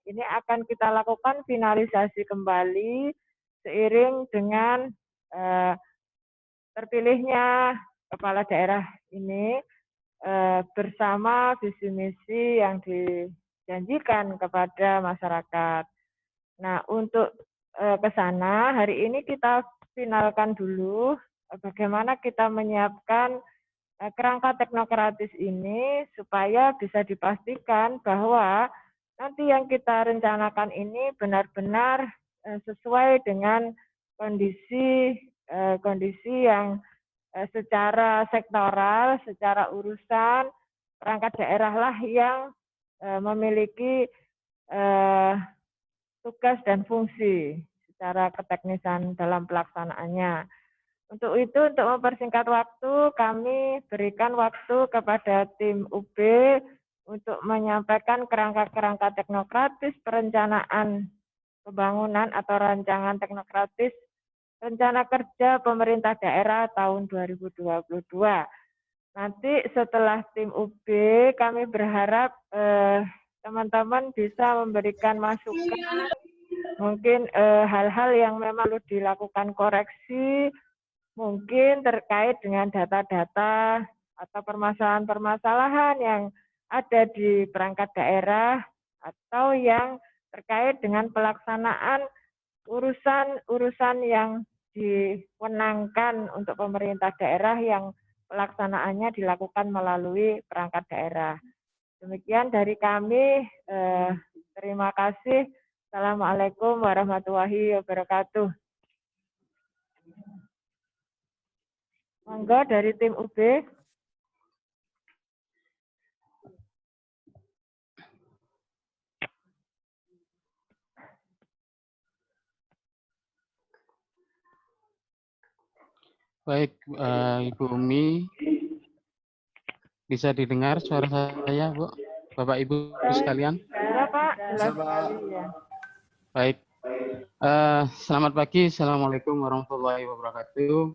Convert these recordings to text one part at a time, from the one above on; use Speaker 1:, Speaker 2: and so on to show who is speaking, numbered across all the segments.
Speaker 1: ini akan kita lakukan finalisasi kembali seiring dengan terpilihnya kepala daerah ini bersama visi misi yang dijanjikan kepada masyarakat. Nah, untuk ke sana hari ini kita finalkan dulu bagaimana kita menyiapkan kerangka teknokratis ini supaya bisa dipastikan bahwa nanti yang kita rencanakan ini benar-benar sesuai dengan kondisi yang secara sektoral, secara urusan perangkat daerah lah yang memiliki tugas dan fungsi secara keteknisan dalam pelaksanaannya. Untuk itu, untuk mempersingkat waktu, kami berikan waktu kepada tim UB untuk menyampaikan kerangka-kerangka teknokratis perencanaan pembangunan atau rancangan teknokratis rencana kerja pemerintah daerah tahun 2022. Nanti setelah tim UB, kami berharap teman-teman bisa memberikan masukan, mungkin hal-hal yang memang perlu dilakukan koreksi, mungkin terkait dengan data-data atau permasalahan-permasalahan yang ada di perangkat daerah atau yang terkait dengan pelaksanaan urusan-urusan yang diwenangkan untuk pemerintah daerah yang pelaksanaannya dilakukan melalui perangkat daerah. Demikian dari kami. Terima kasih. Assalamualaikum warahmatullahi wabarakatuh. Monggo dari tim UB.
Speaker 2: Baik, Ibu Umi, bisa didengar suara saya, Bu? Bapak Ibu sekalian?
Speaker 1: Ya, Pak. Jelas sekali ya.
Speaker 2: Baik. Selamat pagi. Assalamualaikum warahmatullahi wabarakatuh.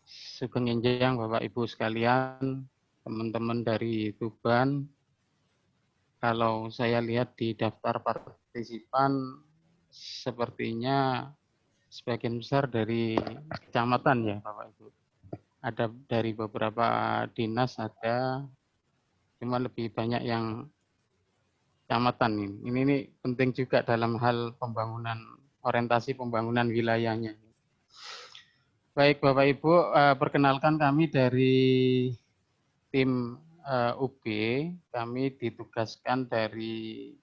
Speaker 2: Sugeng Enjang Bapak Ibu sekalian, teman-teman dari Tuban. Kalau saya lihat di daftar partisipan, sepertinya sebagian besar dari kecamatan ya Bapak Ibu. Ada dari beberapa dinas ada, cuma lebih banyak yang kecamatan ini. Ini penting juga dalam hal pembangunan, orientasi pembangunan wilayahnya. Baik Bapak Ibu, perkenalkan kami dari tim UB, kami ditugaskan dari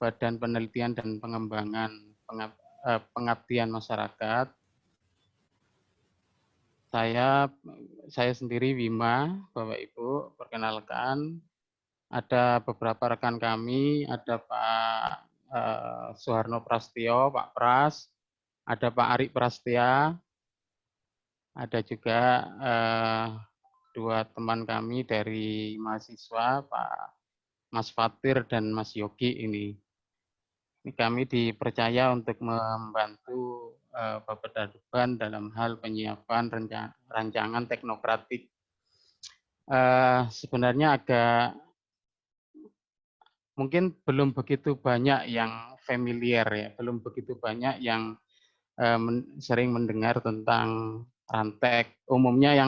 Speaker 2: Badan Penelitian dan Pengembangan Pengabdian Masyarakat. Saya sendiri Wima, Bapak Ibu, perkenalkan. Ada beberapa rekan kami, ada Pak Suharno Prastio, Pak Pras, ada Pak Arik Prastia, ada juga dua teman kami dari mahasiswa, Pak Mas Fatir dan Mas Yogi ini. Ini kami dipercaya untuk membantu Bapeda Tuban dalam hal penyiapan rancangan teknokratik. Sebenarnya agak mungkin belum begitu banyak yang familiar ya, belum begitu banyak yang sering mendengar tentang rantek. Umumnya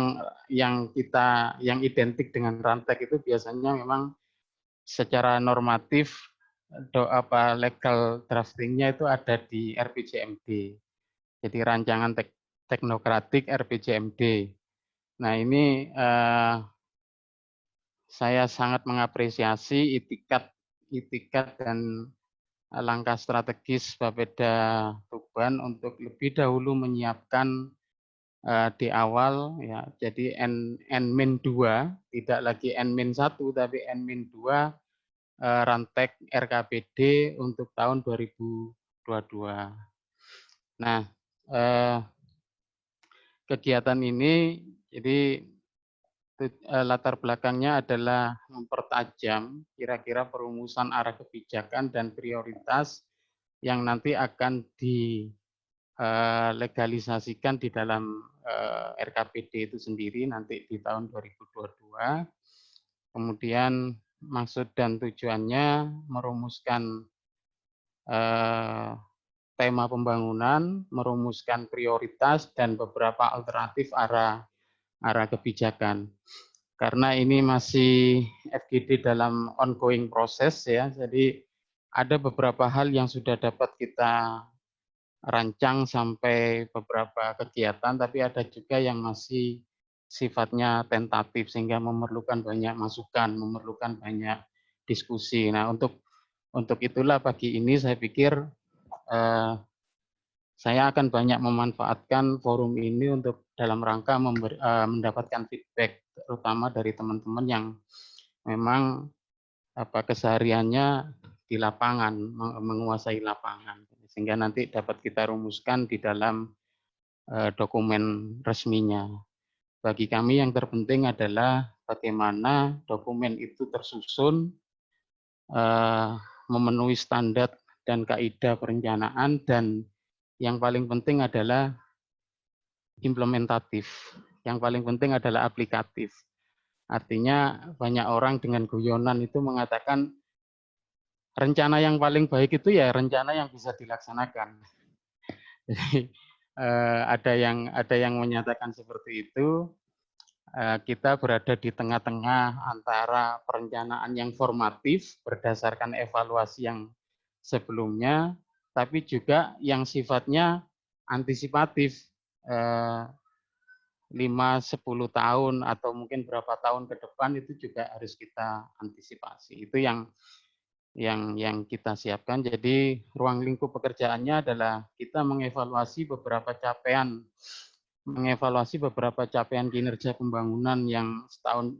Speaker 2: yang identik dengan rantek itu biasanya memang secara normatif legal draftingnya itu ada di RPJMD. Jadi rancangan teknokratik RPJMD. Nah ini saya sangat mengapresiasi itikat dan langkah strategis Bapeda Tuban untuk lebih dahulu menyiapkan di awal ya, jadi N-2 tidak lagi N-1 tapi N-2 rantek RKPD untuk tahun 2022. Nah, kegiatan ini jadi latar belakangnya adalah mempertajam kira-kira perumusan arah kebijakan dan prioritas yang nanti akan dilegalisasikan di dalam RKPD itu sendiri nanti di tahun 2022. Kemudian maksud dan tujuannya merumuskan tema pembangunan, merumuskan prioritas dan beberapa alternatif arah kebijakan. Karena ini masih FGD dalam ongoing proses ya, jadi ada beberapa hal yang sudah dapat kita rancang sampai beberapa kegiatan, tapi ada juga yang masih sifatnya tentatif sehingga memerlukan banyak masukan, memerlukan banyak diskusi. Nah, untuk itulah pagi ini saya pikir saya akan banyak memanfaatkan forum ini untuk dalam rangka mendapatkan feedback, terutama dari teman-teman yang memang kesehariannya di lapangan, menguasai lapangan, sehingga nanti dapat kita rumuskan di dalam dokumen resminya. Bagi kami yang terpenting adalah bagaimana dokumen itu tersusun, memenuhi standar dan kaidah perencanaan, dan yang paling penting adalah implementatif. Yang paling penting adalah aplikatif. Artinya banyak orang dengan guyonan itu mengatakan rencana yang paling baik itu ya rencana yang bisa dilaksanakan. Jadi ada yang menyatakan seperti itu. Kita berada di tengah-tengah antara perencanaan yang formatif berdasarkan evaluasi yang sebelumnya, tapi juga yang sifatnya antisipatif 5-10 tahun atau mungkin berapa tahun ke depan itu juga harus kita antisipasi. Itu yang kita siapkan. Jadi ruang lingkup pekerjaannya adalah kita mengevaluasi beberapa capaian kinerja pembangunan yang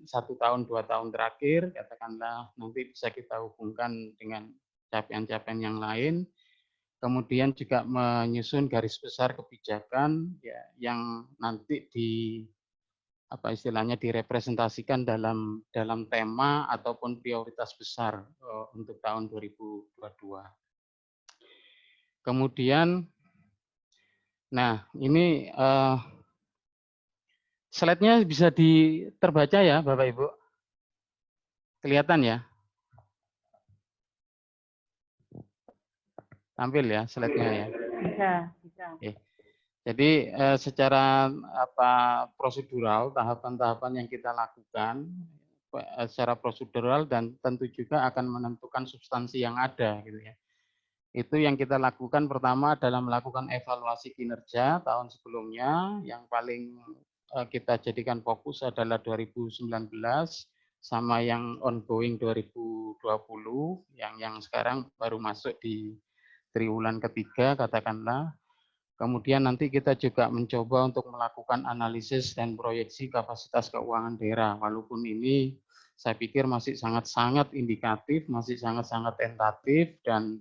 Speaker 2: satu tahun 2 tahun terakhir, katakanlah nanti bisa kita hubungkan dengan capaian-capaian yang lain. Kemudian juga menyusun garis besar kebijakan ya, yang nanti istilahnya direpresentasikan dalam tema ataupun prioritas besar untuk tahun 2022. Kemudian, nah ini slide-nya bisa terbaca ya Bapak Ibu? Kelihatan ya? Tampil ya slide-nya ya?
Speaker 1: Bisa.
Speaker 2: Oke. Jadi secara prosedural, tahapan-tahapan yang kita lakukan secara prosedural dan tentu juga akan menentukan substansi yang ada gitu ya. Itu yang kita lakukan pertama adalah melakukan evaluasi kinerja tahun sebelumnya, yang paling kita jadikan fokus adalah 2019 sama yang ongoing 2020 yang sekarang baru masuk di triwulan ketiga katakanlah. Kemudian nanti kita juga mencoba untuk melakukan analisis dan proyeksi kapasitas keuangan daerah. Walaupun ini saya pikir masih sangat-sangat indikatif, masih sangat-sangat tentatif, dan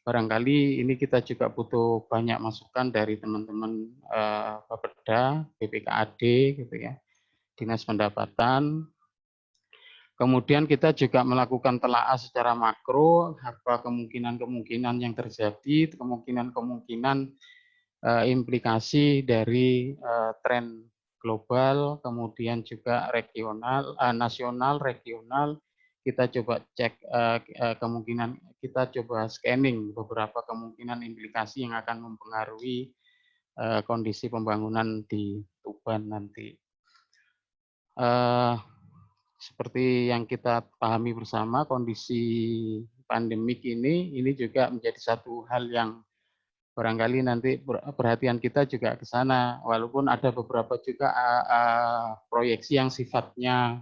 Speaker 2: barangkali ini kita juga butuh banyak masukan dari teman-teman Bapeda, BPKAD, gitu ya, Dinas Pendapatan. Kemudian kita juga melakukan telaah secara makro, apa kemungkinan-kemungkinan yang terjadi, kemungkinan-kemungkinan implikasi dari tren global, kemudian juga regional, nasional, regional. Kita coba cek kemungkinan, kita coba scanning beberapa kemungkinan implikasi yang akan mempengaruhi kondisi pembangunan di Tuban nanti. Seperti yang kita pahami bersama, kondisi pandemik ini juga menjadi satu hal yang barangkali nanti perhatian kita juga ke sana, walaupun ada beberapa juga proyeksi yang sifatnya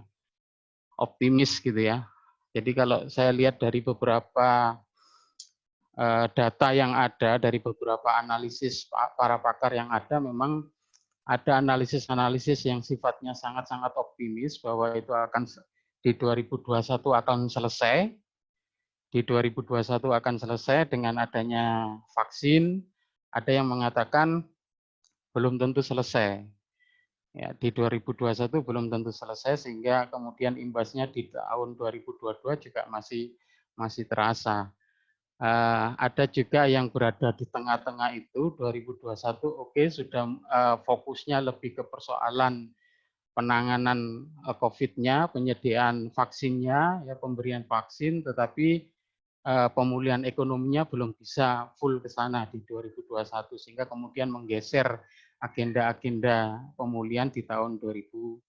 Speaker 2: optimis gitu ya. Jadi kalau saya lihat dari beberapa data yang ada, dari beberapa analisis para pakar yang ada, memang ada analisis-analisis yang sifatnya sangat-sangat optimis bahwa itu akan di 2021 akan selesai. Di 2021 akan selesai dengan adanya vaksin. Ada yang mengatakan belum tentu selesai. Ya, di 2021 belum tentu selesai, sehingga kemudian imbasnya di tahun 2022 juga masih terasa. Ada juga yang berada di tengah-tengah itu, 2021 oke, sudah fokusnya lebih ke persoalan penanganan COVID-nya, penyediaan vaksinnya, ya pemberian vaksin, tetapi pemulihan ekonominya belum bisa full ke sana di 2021, sehingga kemudian menggeser agenda-agenda pemulihan di tahun 2022.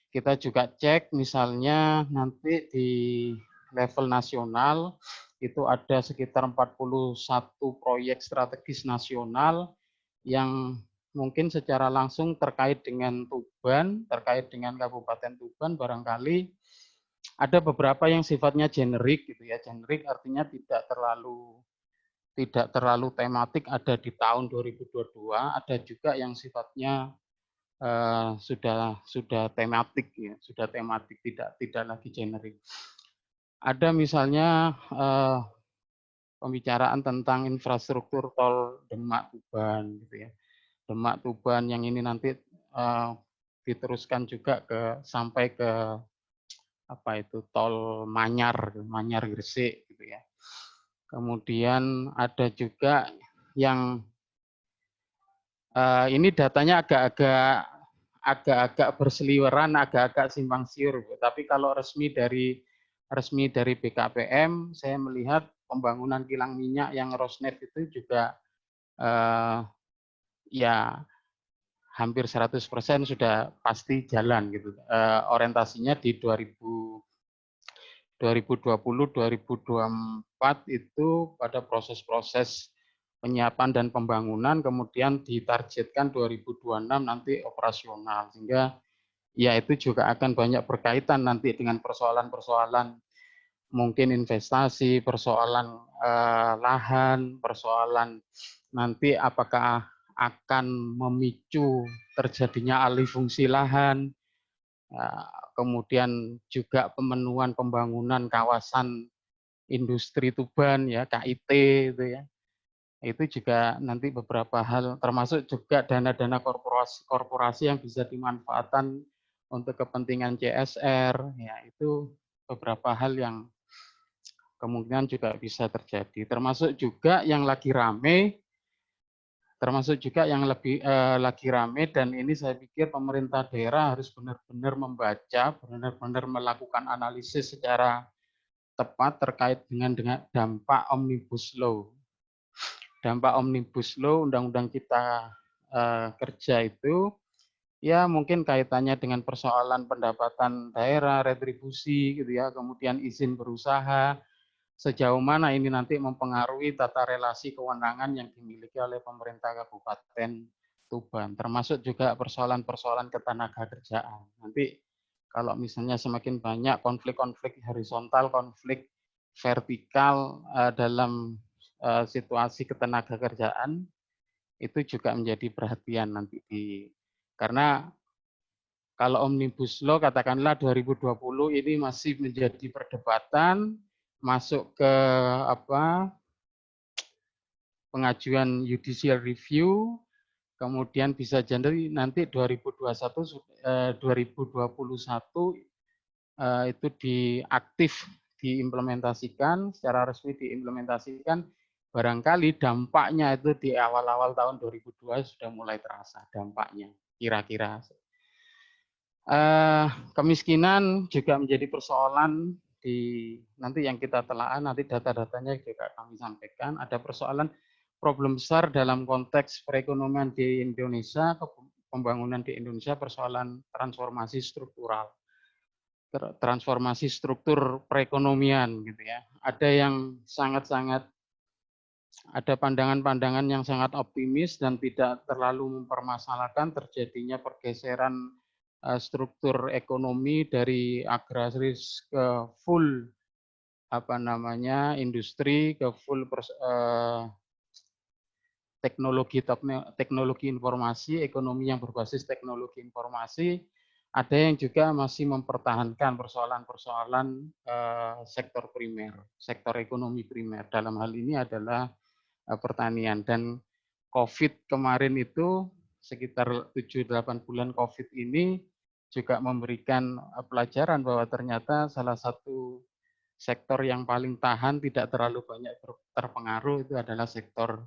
Speaker 2: Kita juga cek misalnya nanti di level nasional itu ada sekitar 41 proyek strategis nasional yang mungkin secara langsung terkait dengan Tuban, terkait dengan Kabupaten Tuban, barangkali ada beberapa yang sifatnya generik gitu ya. Generik artinya tidak terlalu tematik, ada di tahun 2022, ada juga yang sifatnya sudah tematik ya, sudah tematik, tidak lagi generik. Ada misalnya pembicaraan tentang infrastruktur tol Demak Tuban gitu ya. Demak Tuban yang ini nanti diteruskan juga sampai ke apa itu tol Manyar Gresik gitu ya. Kemudian ada juga yang ini datanya agak berseliweran, agak simpang siur. Tapi kalau resmi dari BKPM, saya melihat pembangunan kilang minyak yang Rosneft itu juga ya hampir 100% sudah pasti jalan gitu. Orientasinya di 2020-2024 itu pada proses-proses penyiapan dan pembangunan, kemudian ditargetkan 2026 nanti operasional, sehingga ya itu juga akan banyak berkaitan nanti dengan persoalan-persoalan mungkin investasi, persoalan lahan, persoalan nanti apakah akan memicu terjadinya alih fungsi lahan, kemudian juga pemenuhan pembangunan kawasan industri Tuban ya, KIT itu ya. Itu juga nanti beberapa hal, termasuk juga dana-dana korporasi yang bisa dimanfaatkan untuk kepentingan CSR, ya itu beberapa hal yang kemungkinan juga bisa terjadi. Termasuk juga yang lagi rame, lagi rame, dan ini saya pikir pemerintah daerah harus benar-benar membaca, benar-benar melakukan analisis secara tepat terkait dengan dampak Omnibus Law. Dampak Omnibus Law, undang-undang kita kerja itu, ya mungkin kaitannya dengan persoalan pendapatan daerah, retribusi gitu ya, kemudian izin berusaha, sejauh mana ini nanti mempengaruhi tata relasi kewenangan yang dimiliki oleh pemerintah Kabupaten Tuban, termasuk juga persoalan-persoalan ketenagakerjaan. Nanti kalau misalnya semakin banyak konflik-konflik horizontal, konflik vertikal dalam situasi ketenagakerjaan, itu juga menjadi perhatian nanti karena kalau Omnibus Law katakanlah 2020 ini masih menjadi perdebatan, masuk ke pengajuan judicial review, kemudian bisa jadi nanti 2021 itu diimplementasikan, secara resmi diimplementasikan, barangkali dampaknya itu di awal-awal tahun 2002 sudah mulai terasa dampaknya, kira-kira. Kemiskinan juga menjadi persoalan nanti yang kita telaah, nanti data-datanya juga kami sampaikan. Ada persoalan problem besar dalam konteks perekonomian di Indonesia, pembangunan di Indonesia, persoalan transformasi struktural, transformasi struktur perekonomian gitu ya. Ada yang ada pandangan-pandangan yang sangat optimis dan tidak terlalu mempermasalahkan terjadinya pergeseran struktur ekonomi dari agraris ke full industri, ke full teknologi informasi, ekonomi yang berbasis teknologi informasi. Ada yang juga masih mempertahankan persoalan-persoalan sektor primer, sektor ekonomi primer. Dalam hal ini adalah pertanian. Dan COVID kemarin itu sekitar 7-8 bulan COVID ini juga memberikan pelajaran bahwa ternyata salah satu sektor yang paling tahan, tidak terlalu banyak terpengaruh, itu adalah sektor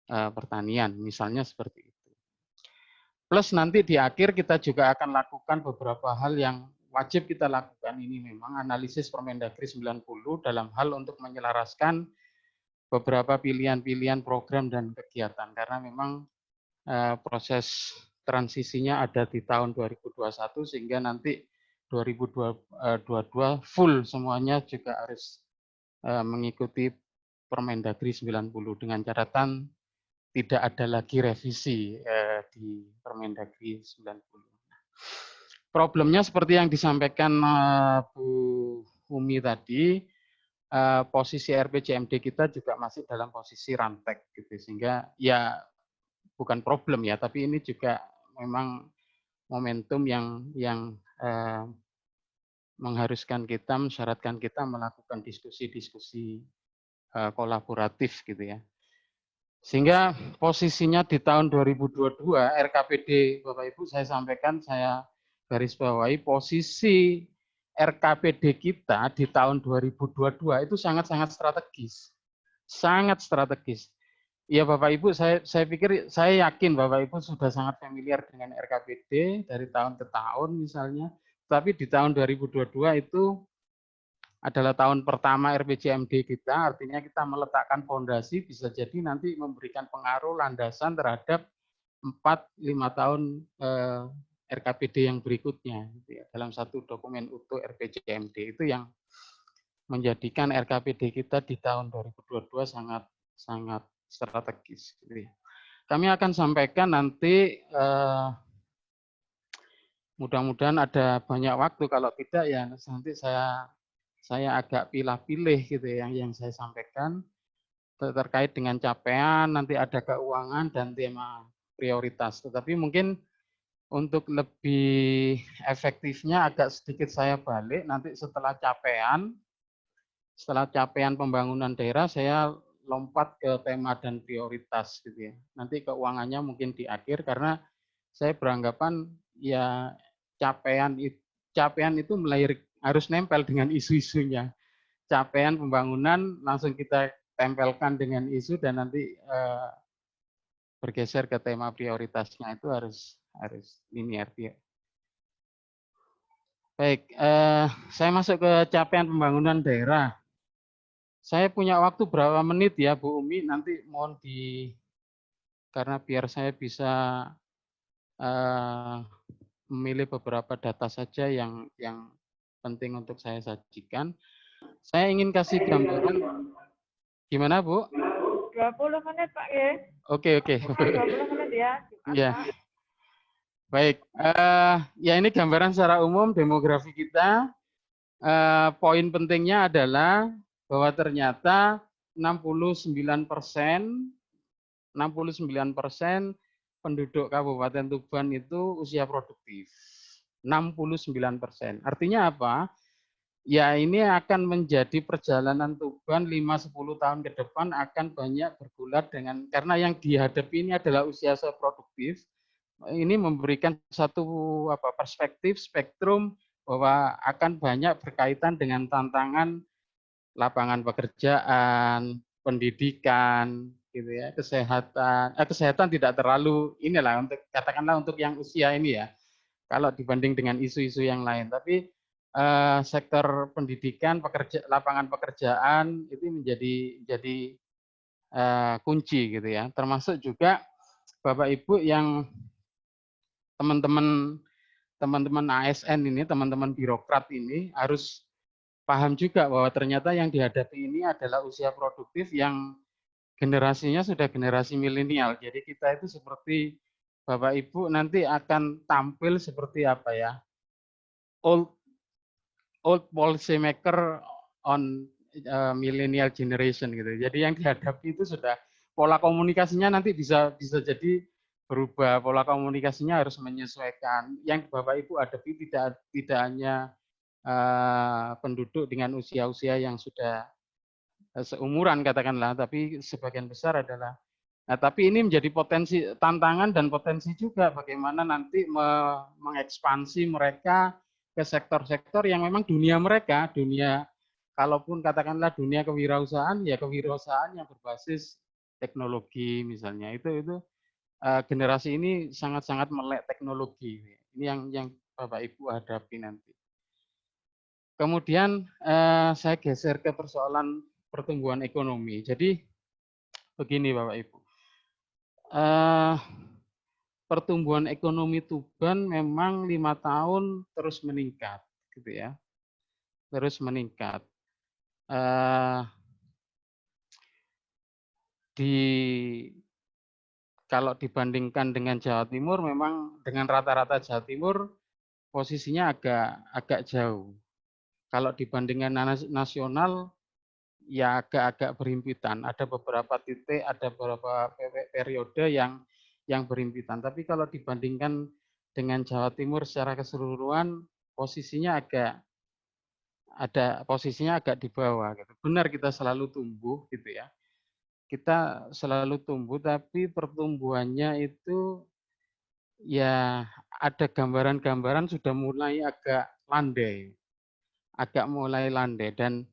Speaker 2: pertanian, misalnya seperti itu. Plus nanti di akhir kita juga akan lakukan beberapa hal yang wajib kita lakukan. Ini memang analisis Permendagri 90 dalam hal untuk menyelaraskan beberapa pilihan-pilihan program dan kegiatan. Karena memang proses transisinya ada di tahun 2021 sehingga nanti 2022 full semuanya juga harus mengikuti Permendagri 90 dengan catatan tidak ada lagi revisi di Permendagri 90. Problemnya seperti yang disampaikan Bu Umi tadi, posisi RPJMD kita juga masih dalam posisi rantek gitu, sehingga ya bukan problem ya, tapi ini juga memang momentum yang mengharuskan kita, mensyaratkan kita melakukan diskusi-diskusi kolaboratif gitu ya. Sehingga posisinya di tahun 2022 RKPD Bapak Ibu saya sampaikan, saya garis bawahi posisi RKPD kita di tahun 2022 itu sangat-sangat strategis. Sangat strategis. Ya Bapak Ibu, saya pikir, saya yakin Bapak Ibu sudah sangat familiar dengan RKPD dari tahun ke tahun misalnya. Tapi di tahun 2022 itu adalah tahun pertama RPJMD kita, artinya kita meletakkan fondasi, bisa jadi nanti memberikan pengaruh landasan terhadap 4-5 tahun RKPD yang berikutnya. Dalam satu dokumen utuh RPJMD itu yang menjadikan RKPD kita di tahun 2022 sangat strategis. Kami akan sampaikan nanti, mudah-mudahan ada banyak waktu, kalau tidak ya nanti saya agak pilih-pilih gitu ya yang saya sampaikan terkait dengan capaian, nanti ada keuangan dan tema prioritas. Tetapi mungkin untuk lebih efektifnya agak sedikit saya balik, nanti setelah capaian pembangunan daerah saya lompat ke tema dan prioritas gitu ya. Nanti keuangannya mungkin di akhir, karena saya beranggapan ya capaian itu harus nempel dengan isu-isunya. Capaian pembangunan langsung kita tempelkan dengan isu dan nanti bergeser ke tema prioritasnya, itu harus linear. Baik, saya masuk ke capaian pembangunan daerah. Saya punya waktu berapa menit ya Bu Umi, nanti mohon karena biar saya bisa memilih beberapa data saja yang penting untuk saya sajikan. Saya ingin kasih gambaran. Gimana Bu?
Speaker 1: 20 menit Pak ya.
Speaker 2: Oke.
Speaker 1: 20 menit ya.
Speaker 2: Ya. Baik, ya ini gambaran secara umum demografi kita. Poin pentingnya adalah bahwa ternyata 69% penduduk Kabupaten Tuban itu usia produktif. 69%. Artinya apa? Ya ini akan menjadi perjalanan Tuban 5-10 tahun ke depan akan banyak bergulat dengan, karena yang dihadapi ini adalah usia produktif. Ini memberikan satu perspektif, spektrum bahwa akan banyak berkaitan dengan tantangan lapangan pekerjaan, pendidikan, gitu ya, kesehatan tidak terlalu inilah untuk katakanlah untuk yang usia ini ya. Kalau dibanding dengan isu-isu yang lain, tapi sektor pendidikan, lapangan pekerjaan itu menjadi kunci gitu ya. Termasuk juga Bapak Ibu yang teman-teman ASN ini, teman-teman birokrat ini harus paham juga bahwa ternyata yang dihadapi ini adalah usia produktif yang generasinya sudah generasi milenial. Jadi kita itu seperti Bapak Ibu nanti akan tampil seperti apa ya? Old policy maker on millennial generation gitu. Jadi yang dihadapi itu sudah pola komunikasinya nanti bisa jadi berubah, pola komunikasinya harus menyesuaikan. Yang Bapak Ibu hadapi tidak hanya penduduk dengan usia-usia yang sudah seumuran katakanlah, tapi sebagian besar adalah. Nah, tapi ini menjadi potensi tantangan dan potensi juga bagaimana nanti mengekspansi mereka ke sektor-sektor yang memang dunia mereka, kalaupun katakanlah dunia kewirausahaan, ya kewirausahaan yang berbasis teknologi misalnya itu generasi ini sangat-sangat melek teknologi. Ini yang Bapak Ibu hadapi nanti. Kemudian saya geser ke persoalan pertumbuhan ekonomi. Jadi begini Bapak Ibu, pertumbuhan ekonomi Tuban memang 5 tahun terus meningkat, gitu ya, terus meningkat. Kalau dibandingkan dengan Jawa Timur, memang dengan rata-rata Jawa Timur posisinya agak jauh. Kalau dibandingkan nasional, ya agak-agak berhimpitan. Ada beberapa titik, ada beberapa periode yang berhimpitan. Tapi kalau dibandingkan dengan Jawa Timur secara keseluruhan, posisinya agak di bawah. Gitu. Benar kita selalu tumbuh, gitu ya. Kita selalu tumbuh, tapi pertumbuhannya itu ya ada gambaran-gambaran sudah mulai agak mulai landai dan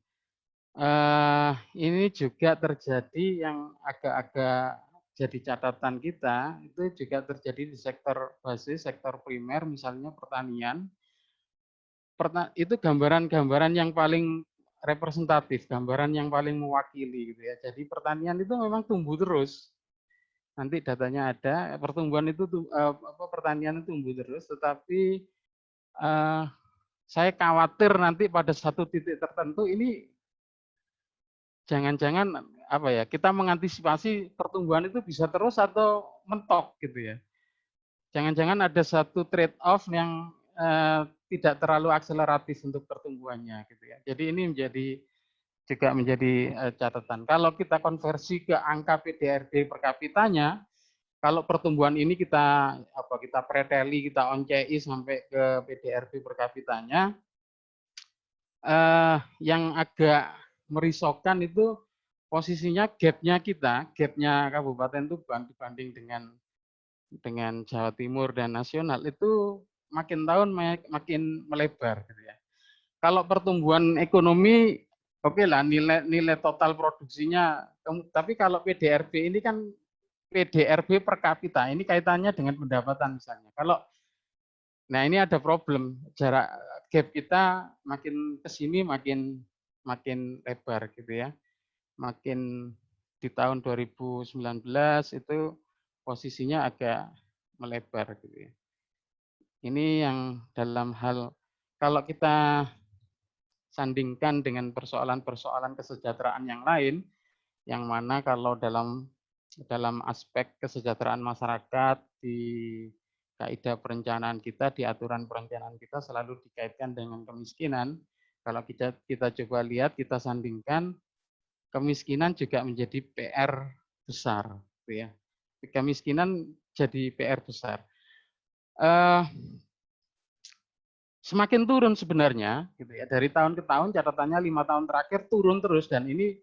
Speaker 2: ini juga terjadi yang agak-agak jadi catatan kita, itu juga terjadi di sektor basis, sektor primer, misalnya pertanian. Itu gambaran-gambaran yang paling representatif, gambaran yang paling mewakili gitu ya. Jadi pertanian itu memang tumbuh terus. Nanti datanya ada, pertumbuhan itu pertanian itu tumbuh terus, tetapi saya khawatir nanti pada satu titik tertentu ini jangan-jangan apa ya, kita mengantisipasi pertumbuhan itu bisa terus atau mentok gitu ya. Jangan-jangan ada satu trade off yang tidak terlalu akseleratif untuk pertumbuhannya gitu ya. Jadi ini juga menjadi catatan. Kalau kita konversi ke angka PDRB per kapitanya, kalau pertumbuhan ini kita preteli, kita oncei sampai ke PDRB per kapitanya, yang agak merisaukan itu posisinya gapnya Kabupaten Tuban dibanding dengan Jawa Timur dan nasional itu makin tahun makin melebar gitu ya. Kalau pertumbuhan ekonomi oke lah nilai total produksinya, tapi kalau PDRB ini kan PDRB per kapita ini kaitannya dengan pendapatan misalnya. Nah ini ada problem, jarak gap kita makin ke sini makin lebar gitu ya. Makin di tahun 2019 itu posisinya agak melebar gitu ya. Ini yang dalam hal kalau kita sandingkan dengan persoalan-persoalan kesejahteraan yang lain, yang mana kalau dalam aspek kesejahteraan masyarakat di kaidah perencanaan kita, di aturan perencanaan kita selalu dikaitkan dengan kemiskinan. Kalau kita coba lihat, kita sandingkan, kemiskinan juga menjadi PR besar, gitu ya. Kemiskinan jadi PR besar. Semakin turun sebenarnya, gitu ya. Dari tahun ke tahun, catatannya 5 tahun terakhir turun terus, dan ini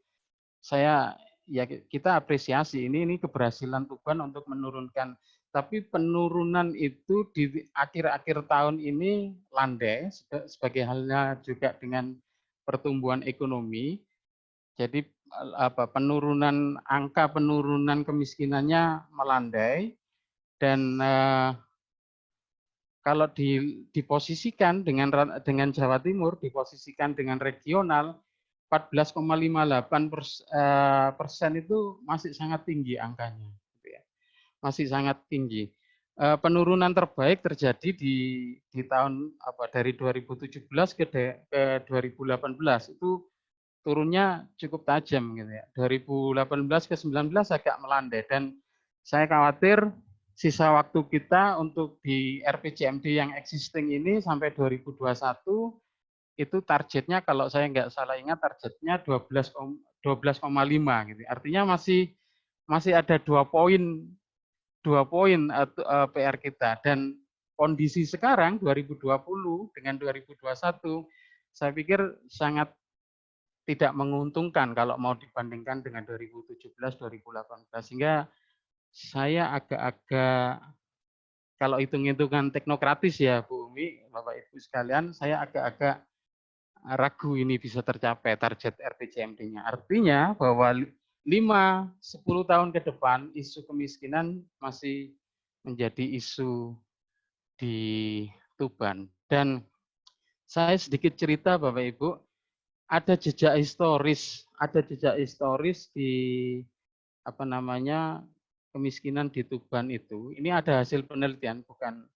Speaker 2: kita apresiasi ini keberhasilan Tuban untuk menurunkan. Tapi penurunan itu di akhir-akhir tahun ini landai, sebagai halnya juga dengan pertumbuhan ekonomi. Jadi angka penurunan kemiskinannya melandai, dan kalau diposisikan dengan Jawa Timur, diposisikan dengan regional, 14,58% itu masih sangat tinggi angkanya, gitu ya. Masih sangat tinggi. Penurunan terbaik terjadi di tahun dari 2017 ke 2018 itu turunnya cukup tajam gitu ya. 2018 ke 19 agak melandai, dan saya khawatir sisa waktu kita untuk di RPJMD yang existing ini sampai 2021 itu targetnya, kalau saya nggak salah ingat, targetnya 12,5 gitu. Artinya masih ada 2 poin PR kita, dan kondisi sekarang 2020 dengan 2021 saya pikir sangat tidak menguntungkan kalau mau dibandingkan dengan 2017-2018, sehingga saya agak-agak, kalau hitung-hitungan teknokratis ya Bu Umi, Bapak Ibu sekalian, saya agak-agak ragu ini bisa tercapai target RPJMD-nya. Artinya bahwa 5-10 tahun ke depan isu kemiskinan masih menjadi isu di Tuban. Dan saya sedikit cerita Bapak Ibu, ada jejak historis di apa namanya kemiskinan di Tuban itu. Ini ada hasil penelitian, bukan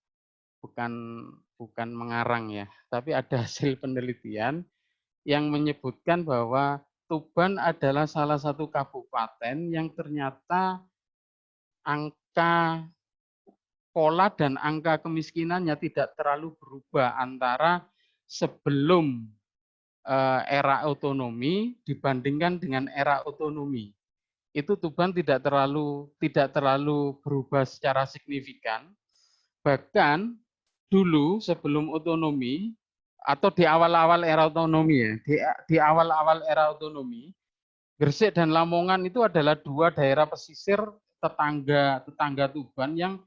Speaker 2: bukan mengarang ya, tapi ada hasil penelitian yang menyebutkan bahwa Tuban adalah salah satu kabupaten yang ternyata angka pola dan angka kemiskinannya tidak terlalu berubah antara sebelum era otonomi dibandingkan dengan era otonomi. Itu Tuban tidak terlalu berubah secara signifikan. Bahkan dulu sebelum otonomi atau di awal-awal era otonomi ya, di awal-awal era otonomi, Gresik dan Lamongan itu adalah dua daerah pesisir tetangga Tuban yang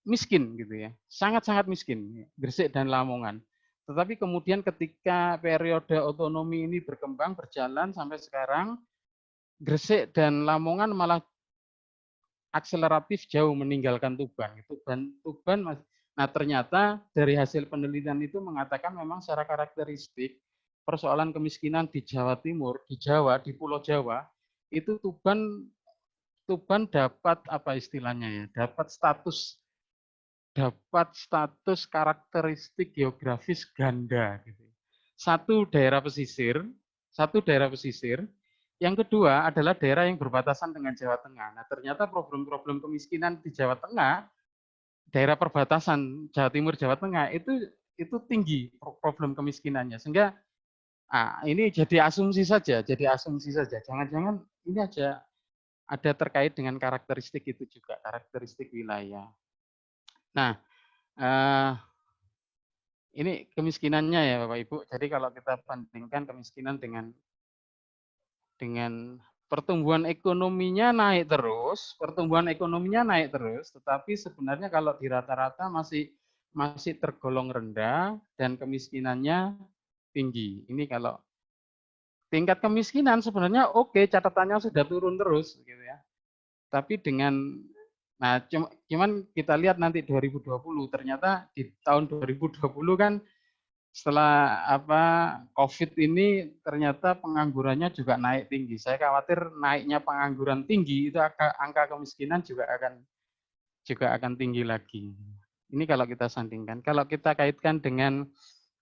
Speaker 2: miskin gitu ya, sangat-sangat miskin, Gresik dan Lamongan. Tetapi kemudian ketika periode otonomi ini berkembang berjalan sampai sekarang, Gresik dan Lamongan malah akseleratif jauh meninggalkan Tuban. Tuban, nah ternyata dari hasil penelitian itu mengatakan memang secara karakteristik persoalan kemiskinan di Jawa Timur, di Jawa, di Pulau Jawa itu Tuban dapat apa istilahnya ya, dapat status karakteristik geografis ganda gitu. Satu daerah pesisir, yang kedua adalah daerah yang berbatasan dengan Jawa Tengah. Nah, ternyata problem-problem kemiskinan di Jawa Tengah, daerah perbatasan Jawa Timur Jawa Tengah itu tinggi problem kemiskinannya. Sehingga ini jadi asumsi saja. Jangan-jangan ini aja ada terkait dengan karakteristik itu juga, karakteristik wilayah. Nah, ini kemiskinannya ya Bapak Ibu. Jadi kalau kita bandingkan kemiskinan dengan pertumbuhan ekonominya naik terus, tetapi sebenarnya kalau di rata-rata masih tergolong rendah dan kemiskinannya tinggi. Ini kalau tingkat kemiskinan sebenarnya oke, catatannya sudah turun terus gitu ya. Tapi cuman kita lihat nanti 2020 ternyata di tahun 2020 kan setelah COVID ini ternyata penganggurannya juga naik tinggi. Saya khawatir naiknya pengangguran tinggi itu angka kemiskinan juga akan tinggi lagi. Ini kalau kita sandingkan. Kalau kita kaitkan dengan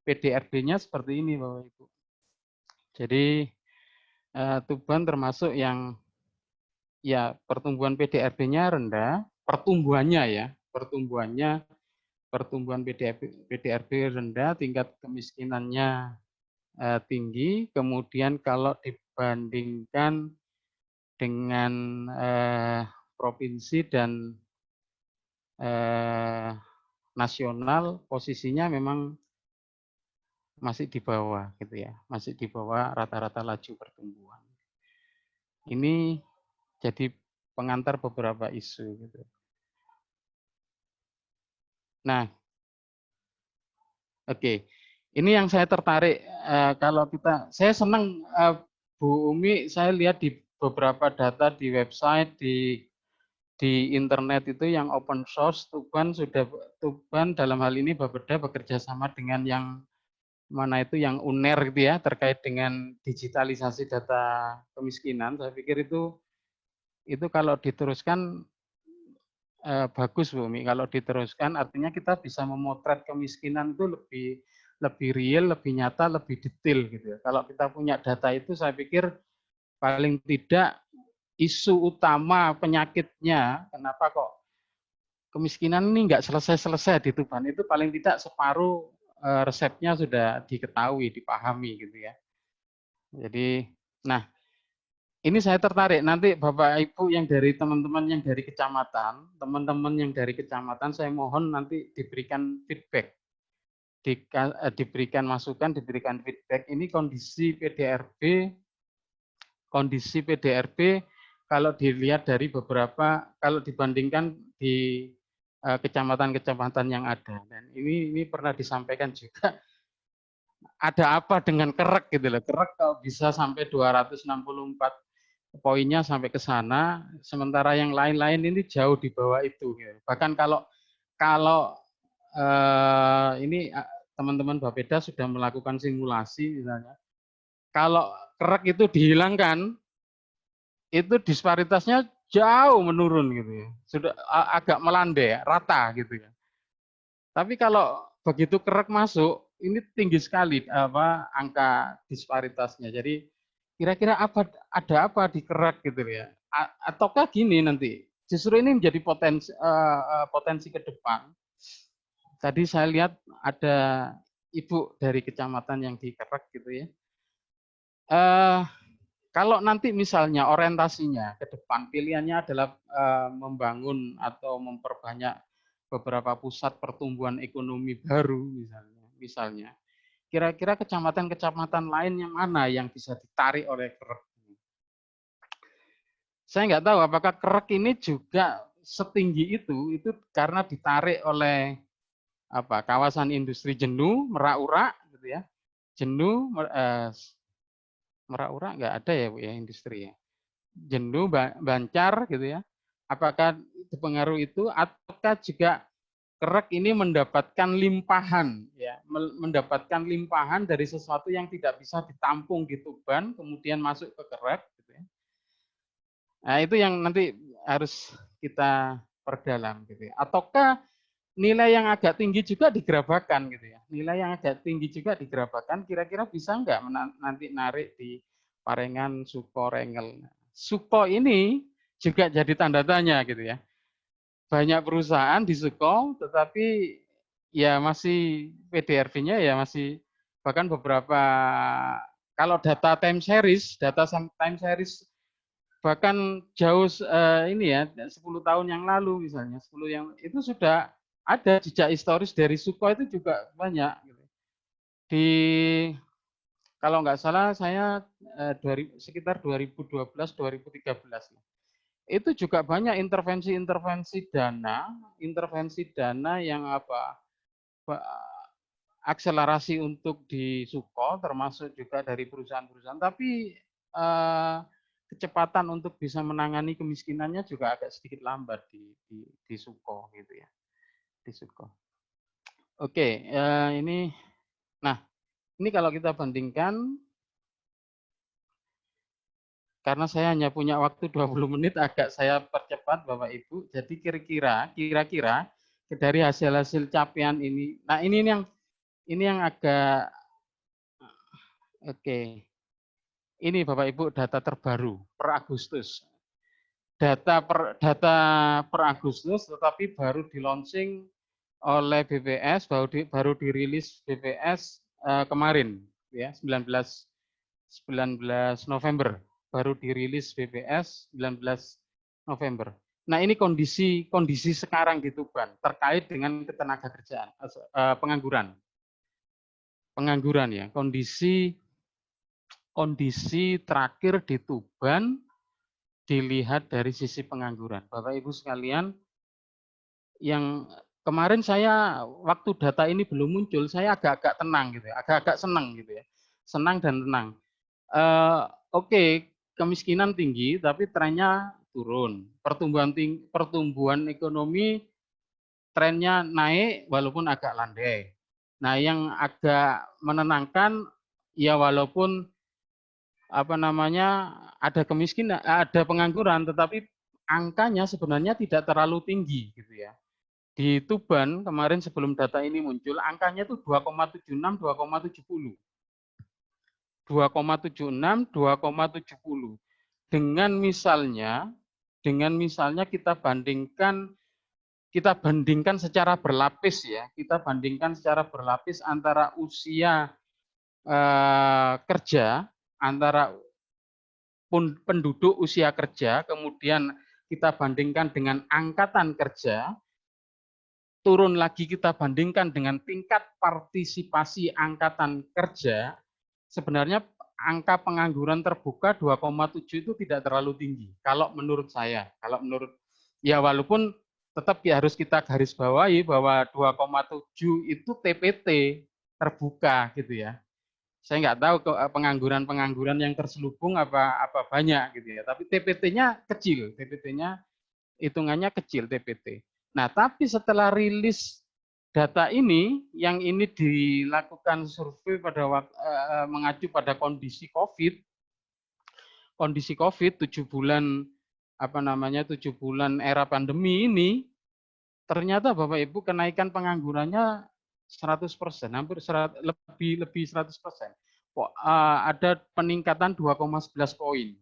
Speaker 2: PDRB-nya seperti ini Bapak Ibu. Jadi Tuban termasuk yang ya pertumbuhan PDRB-nya rendah, pertumbuhan PDRB rendah, tingkat kemiskinannya tinggi, kemudian kalau dibandingkan dengan provinsi dan nasional, posisinya memang masih di bawah gitu ya, masih di bawah rata-rata laju pertumbuhan. Ini jadi pengantar beberapa isu gitu. Nah, oke. Ini yang saya tertarik saya senang Bu Umi, saya lihat di beberapa data di website di internet itu yang open source Tuban dalam hal ini Bapeda bekerja sama dengan yang mana itu yang UNER gitu ya terkait dengan digitalisasi data kemiskinan. Saya pikir itu kalau diteruskan bagus Bu Umi. Kalau diteruskan artinya kita bisa memotret kemiskinan itu lebih real, lebih nyata, lebih detail gitu ya. Kalau kita punya data itu saya pikir paling tidak isu utama penyakitnya kenapa kok kemiskinan ini nggak selesai-selesai di Tuban itu paling tidak separuh resepnya sudah diketahui, dipahami gitu ya. Jadi, nah ini saya tertarik nanti Bapak Ibu yang dari teman-teman yang dari kecamatan, saya mohon nanti diberikan feedback, diberikan masukan, diberikan feedback. Ini kondisi PDRB kalau dilihat dari kalau dibandingkan di kecamatan-kecamatan yang ada. Dan ini pernah disampaikan juga. Ada apa dengan Kerek gitu loh. Kerek kalau bisa sampai 264 poinnya sampai ke sana, sementara yang lain-lain ini jauh di bawah itu. Gitu. Bahkan kalau ini teman-teman Bapeda sudah melakukan simulasi misalnya, kalau kerak itu dihilangkan, itu disparitasnya jauh menurun gitu ya, sudah agak melandai, rata gitu ya. Tapi kalau begitu kerak masuk, ini tinggi sekali angka disparitasnya. Jadi kira-kira ada apa di kerak gitu ya? Ataukah gini nanti, justru ini menjadi potensi ke depan. Tadi saya lihat ada ibu dari kecamatan yang di Kerak gitu ya. Kalau nanti misalnya orientasinya ke depan pilihannya adalah membangun atau memperbanyak beberapa pusat pertumbuhan ekonomi baru misalnya. Kira-kira kecamatan-kecamatan lain yang mana yang bisa ditarik oleh Kerak? Saya nggak tahu apakah Kerak ini juga setinggi itu karena ditarik oleh kawasan industri jenuh, Merak-Urak gitu ya. Jenuh, Merak-Urak nggak ada ya Bu ya industri ya. Jenuh, Bancar gitu ya. Apakah itu pengaruh itu ataukah juga Kerak ini mendapatkan limpahan ya, mendapatkan limpahan dari sesuatu yang tidak bisa ditampung di Tuban kemudian masuk ke Kerak gitu ya. Nah, itu yang nanti harus kita perdalam gitu ya. Ataukah nilai yang agak tinggi juga digerabakan gitu ya. Nilai yang agak tinggi juga digerabakan kira-kira bisa enggak nanti narik di Parengan, Suko, Rengel. Suko ini juga jadi tanda tanya gitu ya. Banyak perusahaan di Suko tetapi ya masih PDRB-nya ya masih bahkan beberapa kalau data time series bahkan jauh ini ya 10 tahun yang lalu misalnya 10 yang itu sudah ada jejak historis dari Suko itu juga banyak gitu. Di kalau nggak salah saya sekitar 2012-2013 itu juga banyak intervensi dana yang akselerasi untuk di Suko termasuk juga dari perusahaan-perusahaan tapi kecepatan untuk bisa menangani kemiskinannya juga agak sedikit lambat di Suko gitu ya di Suko. Oke, ini kalau kita bandingkan karena saya hanya punya waktu 20 menit agak saya percepat Bapak Ibu. Jadi kira-kira dari hasil-hasil capaian ini. Nah, ini yang agak oke. Ini Bapak Ibu data terbaru per Agustus. Data per Agustus tetapi baru di launching oleh BPS, baru dirilis BPS kemarin ya 19 November baru dirilis BPS 19 November. Nah, ini kondisi sekarang di Tuban terkait dengan ketenagakerjaan pengangguran. Pengangguran ya, kondisi terakhir di Tuban dilihat dari sisi pengangguran. Bapak Ibu sekalian, yang kemarin saya waktu data ini belum muncul, saya agak-agak tenang gitu ya, agak-agak senang gitu ya. Senang dan tenang. Oke, kemiskinan tinggi tapi trennya turun. Pertumbuhan ekonomi trennya naik walaupun agak landai. Nah, yang agak menenangkan ya walaupun ada kemiskinan, ada pengangguran tetapi angkanya sebenarnya tidak terlalu tinggi gitu ya. Di Tuban kemarin sebelum data ini muncul angkanya itu 2,76 2,70. 2,76 2,70. Dengan misalnya kita bandingkan secara berlapis ya. Kita bandingkan secara berlapis antara usia kerja antara penduduk usia kerja, kemudian kita bandingkan dengan angkatan kerja, turun lagi kita bandingkan dengan tingkat partisipasi angkatan kerja, sebenarnya angka pengangguran terbuka 2,7 itu tidak terlalu tinggi. Kalau menurut saya, ya walaupun tetap ya harus kita garis bawahi bahwa 2,7 itu TPT terbuka gitu ya. saya nggak tahu pengangguran yang terselubung apa banyak gitu ya. Tapi TPT-nya kecil, TPT-nya hitungannya kecil TPT. Nah, tapi setelah rilis data ini, yang ini dilakukan survei pada mengacu pada kondisi COVID 7 bulan 7 bulan era pandemi ini, ternyata Bapak Ibu kenaikan penganggurannya 100%, hampir lebih 100%. Ada peningkatan 2,11 poin.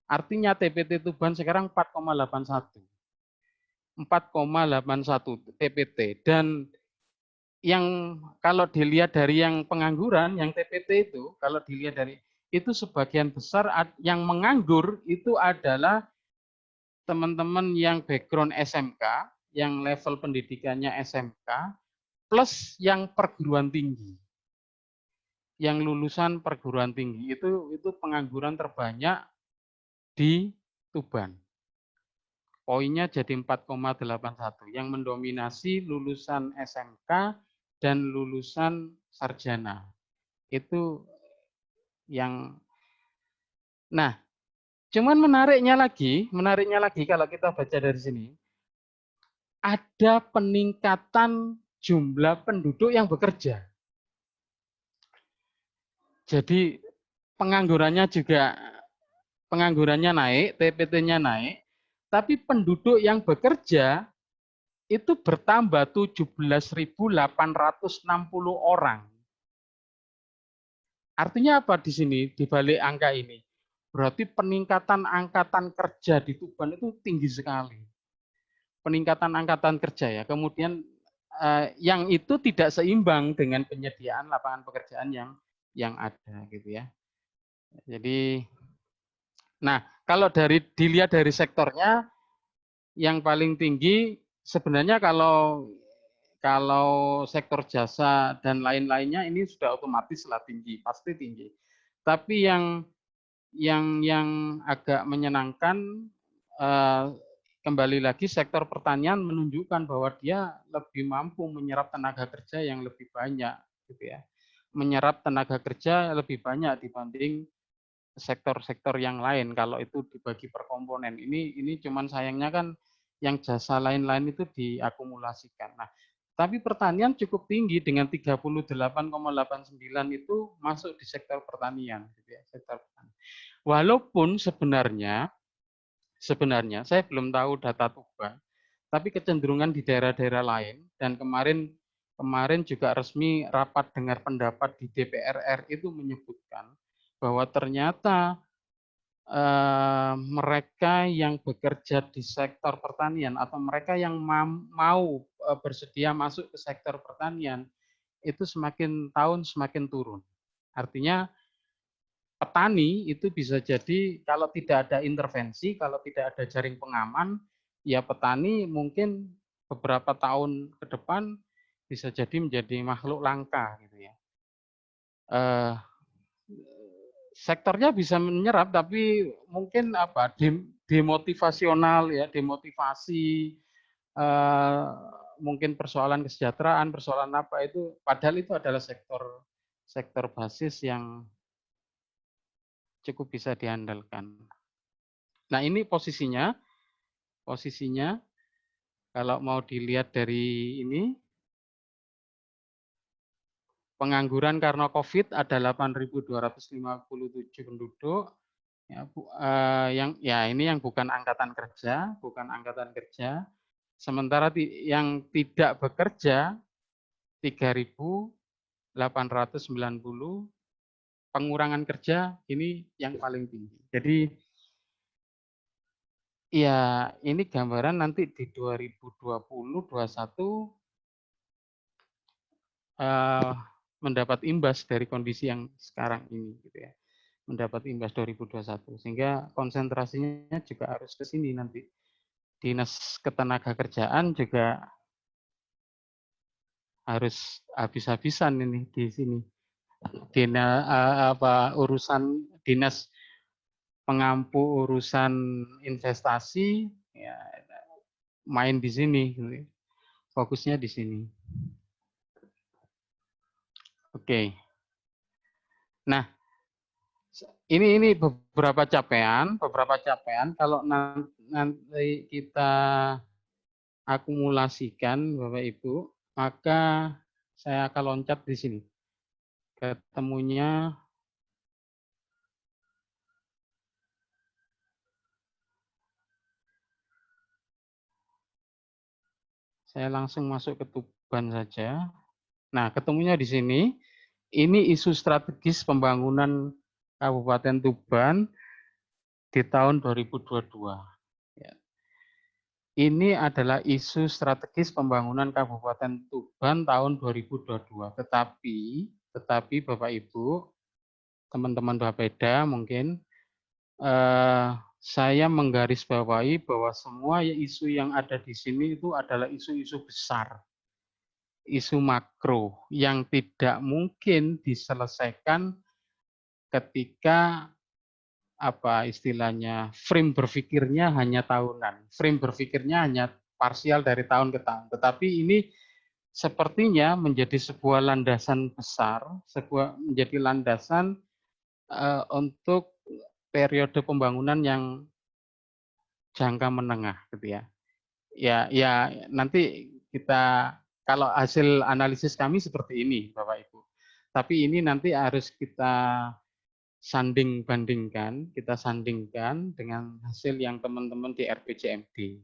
Speaker 2: Artinya TPT Tuban sekarang 4,81. 4,81 TPT. Dan yang kalau dilihat dari yang pengangguran, yang TPT itu, kalau dilihat dari itu sebagian besar yang menganggur itu adalah teman-teman yang background SMK, yang level pendidikannya SMK, plus yang perguruan tinggi. Yang lulusan perguruan tinggi itu pengangguran terbanyak di Tuban. Poinnya jadi 4,81, yang mendominasi lulusan SMK dan lulusan sarjana. Itu yang nah, cuman menariknya lagi kalau kita baca dari sini, ada peningkatan jumlah penduduk yang bekerja. Jadi penganggurannya naik, TPT-nya naik, tapi penduduk yang bekerja itu bertambah 17.860 orang. Artinya apa di sini, di balik angka ini? Berarti peningkatan angkatan kerja di Tuban itu tinggi sekali. Peningkatan angkatan kerja ya. Kemudian yang itu tidak seimbang dengan penyediaan lapangan pekerjaan yang ada gitu ya. Jadi, nah kalau dilihat dari sektornya, yang paling tinggi sebenarnya kalau sektor jasa dan lain-lainnya ini sudah otomatis lah tinggi, pasti tinggi. Tapi yang agak menyenangkan, kembali lagi sektor pertanian menunjukkan bahwa dia lebih mampu menyerap tenaga kerja yang lebih banyak, gitu ya. Menyerap tenaga kerja lebih banyak dibanding sektor-sektor yang lain kalau itu dibagi per komponen. Ini cuman sayangnya kan yang jasa lain-lain itu diakumulasikan. Nah, tapi pertanian cukup tinggi dengan 38,89 itu masuk di sektor pertanian, gitu ya, sektor pertanian. Walaupun sebenarnya saya belum tahu data Tuban, tapi kecenderungan di daerah-daerah lain, dan kemarin juga resmi rapat dengar pendapat di DPR RI itu menyebutkan bahwa ternyata mereka yang bekerja di sektor pertanian atau mereka yang mau bersedia masuk ke sektor pertanian itu semakin tahun semakin turun. Artinya petani itu bisa jadi kalau tidak ada intervensi, kalau tidak ada jaring pengaman, ya petani mungkin beberapa tahun ke depan bisa jadi menjadi makhluk langka gitu ya. Sektornya bisa menyerap tapi mungkin demotivasional ya, demotivasi, mungkin persoalan kesejahteraan, persoalan apa itu, padahal itu adalah sektor basis yang cukup bisa diandalkan. Nah, ini posisinya kalau mau dilihat dari ini, pengangguran karena COVID ada 8.257 penduduk. Ini yang bukan angkatan kerja. Sementara yang tidak bekerja 3.890, pengurangan kerja ini yang paling tinggi. Jadi ya ini gambaran nanti di 2020-21 mendapat imbas dari kondisi yang sekarang ini gitu ya. Mendapat imbas 2021 sehingga konsentrasinya juga harus ke sini nanti. Dinas Ketenagakerjaan juga harus habis-habisan ini di sini. Urusan dinas pengampu urusan investasi ya main di sini, fokusnya di sini. Oke. Nah, ini beberapa capaian. Kalau nanti kita akumulasikan, Bapak Ibu, maka saya akan loncat di sini. Ketemunya saya langsung masuk ke Tuban saja. Nah, ketemunya di sini. Ini isu strategis pembangunan Kabupaten Tuban di tahun 2022. Ya. Ini adalah isu strategis pembangunan Kabupaten Tuban tahun 2022. Tetapi Bapak Ibu, teman-teman Bapeda mungkin, saya menggarisbawahi bahwa semua isu yang ada di sini itu adalah isu-isu besar, isu makro yang tidak mungkin diselesaikan ketika apa istilahnya frame berpikirnya hanya tahunan, frame berpikirnya hanya parsial dari tahun ke tahun. Tetapi ini sepertinya menjadi sebuah landasan besar, menjadi landasan untuk periode pembangunan yang jangka menengah, gitu ya. Ya nanti kita kalau hasil analisis kami seperti ini, Bapak Ibu. Tapi ini nanti harus kita kita sandingkan dengan hasil yang teman-teman di RPJMD,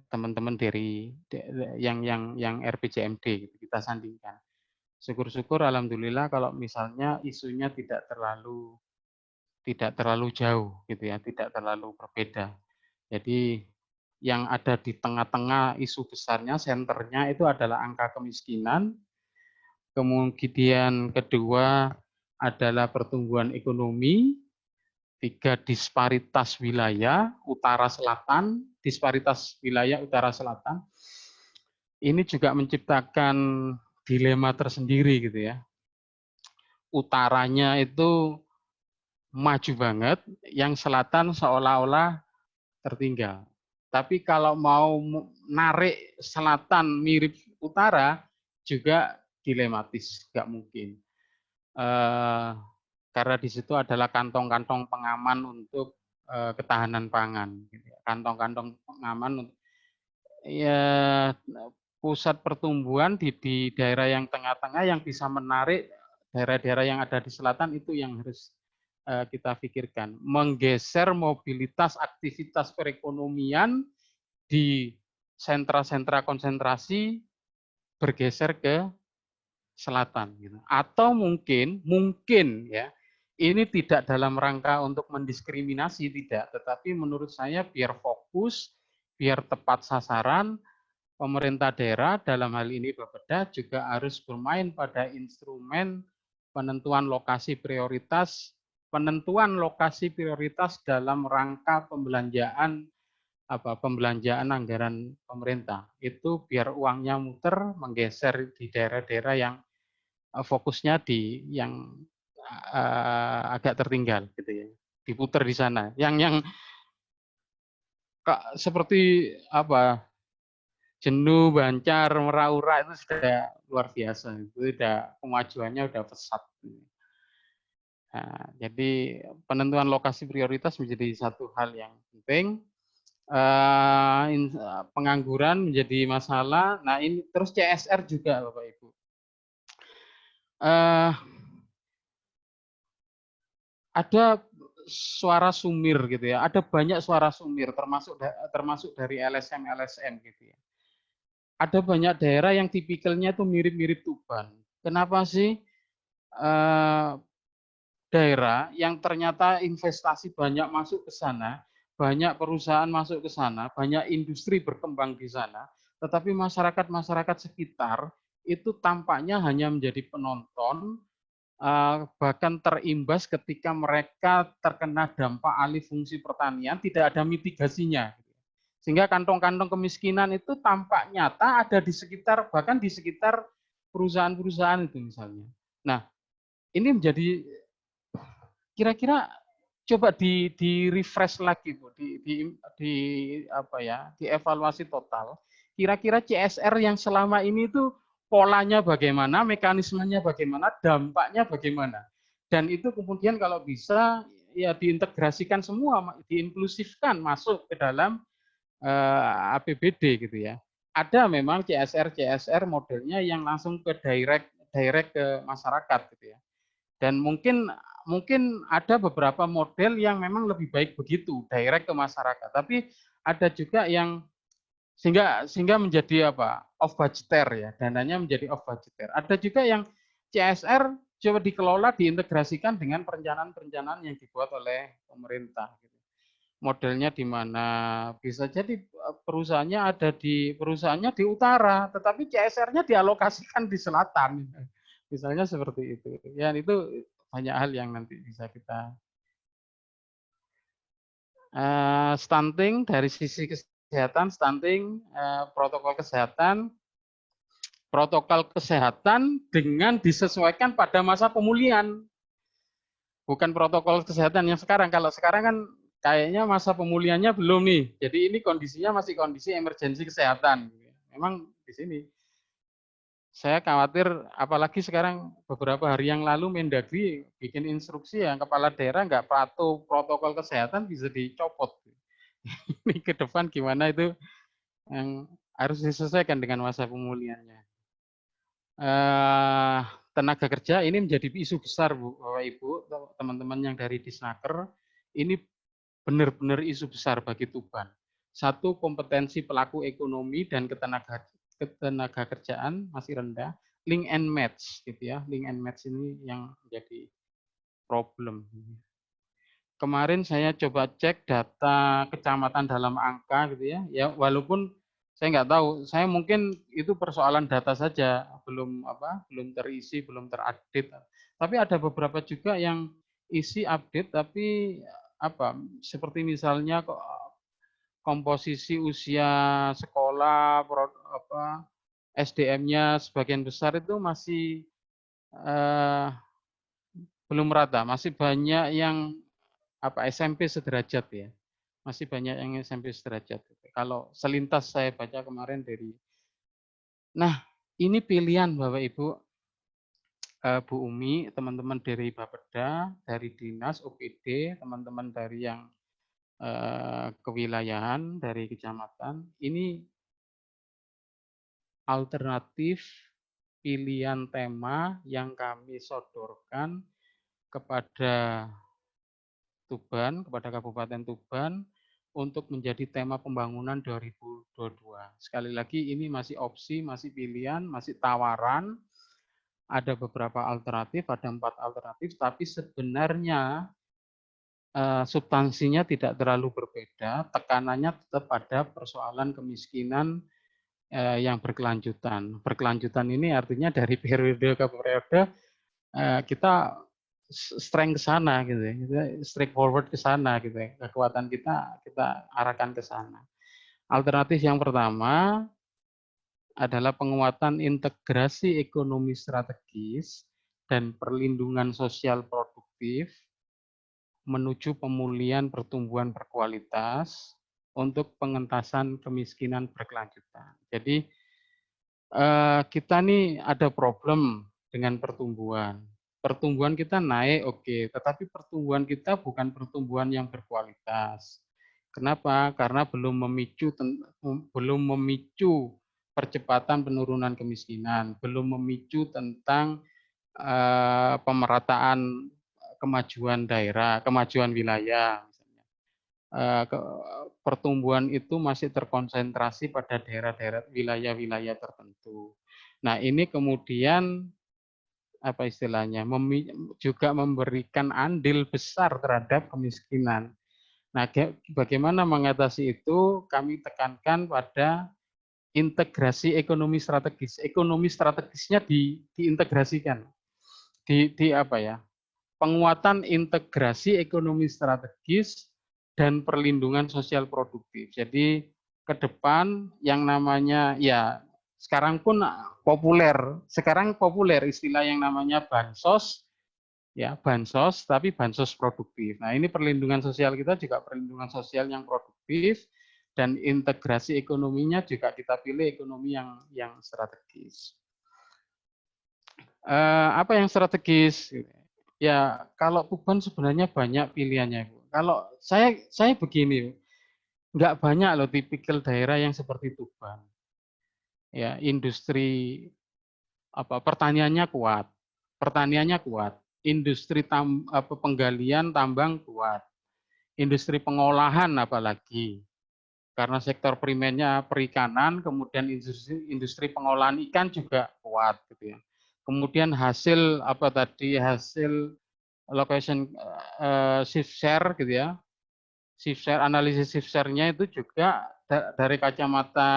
Speaker 2: teman-teman dari yang RPJMD gitu, kita sandingkan. Syukur-syukur alhamdulillah kalau misalnya isunya tidak terlalu jauh gitu ya, tidak terlalu berbeda. Jadi yang ada di tengah-tengah isu besarnya, senternya itu adalah angka kemiskinan, kemudian kedua adalah pertumbuhan ekonomi, tiga disparitas wilayah utara selatan. Ini juga menciptakan dilema tersendiri gitu ya. Utaranya itu maju banget, yang selatan seolah-olah tertinggal. Tapi kalau mau narik selatan mirip utara juga dilematis, nggak mungkin. Karena di situ adalah kantong-kantong pengaman untuk ketahanan pangan. Kantong-kantong pengaman, ya pusat pertumbuhan di daerah yang tengah-tengah yang bisa menarik daerah-daerah yang ada di selatan itu yang harus kita pikirkan. Menggeser mobilitas aktivitas perekonomian di sentra-sentra konsentrasi bergeser ke selatan. Atau mungkin ya, ini tidak dalam rangka untuk mendiskriminasi, tidak, tetapi menurut saya biar fokus, biar tepat sasaran, pemerintah daerah dalam hal ini Bapeda juga harus bermain pada instrumen penentuan lokasi prioritas dalam rangka pembelanjaan anggaran pemerintah. Itu biar uangnya muter, menggeser di daerah-daerah yang fokusnya di yang agak tertinggal gitu ya, diputar di sana. Yang seperti apa Jenuh, Bancar, Meraura itu sudah luar biasa. Itu sudah kemajuannya sudah pesat. Nah, jadi penentuan lokasi prioritas menjadi satu hal yang penting. Pengangguran menjadi masalah. Nah ini terus CSR juga, Bapak Ibu. Ada suara sumir gitu ya, ada banyak suara sumir termasuk dari LSM gitu ya. Ada banyak daerah yang tipikalnya itu mirip-mirip Tuban. Kenapa sih daerah yang ternyata investasi banyak masuk ke sana, banyak perusahaan masuk ke sana, banyak industri berkembang di sana, tetapi masyarakat sekitar itu tampaknya hanya menjadi penonton, bahkan terimbas ketika mereka terkena dampak alih fungsi pertanian, tidak ada mitigasinya. Sehingga kantong-kantong kemiskinan itu tampak nyata ada di sekitar, bahkan di sekitar perusahaan-perusahaan itu misalnya. Nah, ini menjadi kira-kira coba di refresh lagi Bu, dievaluasi total. Kira-kira CSR yang selama ini itu polanya bagaimana, mekanismenya bagaimana, dampaknya bagaimana. Dan itu kemudian kalau bisa ya diintegrasikan semua, diinklusifkan masuk ke dalam APBD gitu ya. Ada memang CSR modelnya yang langsung ke direct ke masyarakat gitu ya. Dan mungkin mungkin ada beberapa model yang memang lebih baik begitu, direct ke masyarakat. Tapi ada juga yang sehingga menjadi apa? Off budgeter ya, dananya menjadi off budgeter. Ada juga yang CSR coba dikelola diintegrasikan dengan perencanaan-perencanaan yang dibuat oleh pemerintah gitu. Modelnya di mana bisa jadi perusahaannya di utara, tetapi CSR-nya dialokasikan di selatan. Misalnya seperti itu. Ya itu banyak hal yang nanti bisa kita stunting dari sisi kesehatan, stunting protokol kesehatan dengan disesuaikan pada masa pemulihan. Bukan protokol kesehatan yang sekarang. Kalau sekarang kan kayaknya masa pemulihannya belum nih. Jadi ini kondisinya masih kondisi emergensi kesehatan. Memang di sini saya khawatir, apalagi sekarang beberapa hari yang lalu Mendagri bikin instruksi yang kepala daerah nggak patuh protokol kesehatan bisa dicopot. Ini ke depan gimana itu yang harus disesuaikan dengan masa pemulihannya. Tenaga kerja ini menjadi isu besar, Bu, Bapak Ibu, teman-teman yang dari Disnaker. Ini benar-benar isu besar bagi Tuban. Satu, kompetensi pelaku ekonomi dan ketenaga kerjaan masih rendah. Link and match, gitu ya. Link and match ini yang menjadi problem. Kemarin saya coba cek data kecamatan dalam angka, gitu ya. Ya, walaupun saya nggak tahu, saya mungkin itu persoalan data saja, belum terisi, belum terupdate. Tapi ada beberapa juga yang isi update, tapi seperti misalnya komposisi usia sekolah, SDM-nya sebagian besar itu masih belum merata, masih banyak yang SMP sederajat ya. Masih banyak yang SMP sederajat. Kalau selintas saya baca kemarin Nah, ini pilihan Bapak Ibu, Bu Umi, teman-teman dari Bapeda, dari Dinas, OPD, teman-teman dari yang kewilayahan, dari kecamatan, ini alternatif pilihan tema yang kami sodorkan kepada Tuban, kepada Kabupaten Tuban, untuk menjadi tema pembangunan 2022. Sekali lagi ini masih opsi, masih pilihan, masih tawaran. Ada beberapa alternatif, ada 4 alternatif, tapi sebenarnya substansinya tidak terlalu berbeda. Tekanannya tetap pada persoalan kemiskinan yang berkelanjutan. Berkelanjutan ini artinya dari periode ke periode kita strength ke sana gitu ya, kita straightforward ke sana gitu ya, kekuatan kita arahkan ke sana. Alternatif yang pertama adalah penguatan integrasi ekonomi strategis dan perlindungan sosial produktif menuju pemulihan pertumbuhan berkualitas untuk pengentasan kemiskinan berkelanjutan. Jadi kita nih ada problem dengan pertumbuhan. Pertumbuhan kita naik, oke, tetapi pertumbuhan kita bukan pertumbuhan yang berkualitas. Kenapa? Karena belum memicu percepatan penurunan kemiskinan, belum memicu tentang pemerataan kemajuan daerah, kemajuan wilayah. Pertumbuhan itu masih terkonsentrasi pada daerah-daerah, wilayah-wilayah tertentu. Nah, ini kemudian juga memberikan andil besar terhadap kemiskinan. Nah, bagaimana mengatasi itu? Kami tekankan pada integrasi ekonomi strategis. Ekonomi strategisnya diintegrasikan. Penguatan integrasi ekonomi strategis dan perlindungan sosial produktif. Jadi ke depan yang namanya sekarang populer istilah yang namanya bansos, tapi bansos produktif. Nah, ini perlindungan sosial kita juga perlindungan sosial yang produktif dan integrasi ekonominya juga kita pilih ekonomi yang strategis. Apa yang strategis? Ya, kalau Tuban sebenarnya banyak pilihannya, Bu. Kalau saya begini, nggak banyak loh tipikal daerah yang seperti Tuban. Ya, industri pertaniannya kuat. Pertaniannya kuat. Industri penggalian tambang kuat. Industri pengolahan apalagi. Karena sektor primernya perikanan, kemudian industri pengolahan ikan juga kuat gitu ya. Kemudian hasil hasil location shift share gitu ya. Shift share, analisis shift share-nya itu juga dari kacamata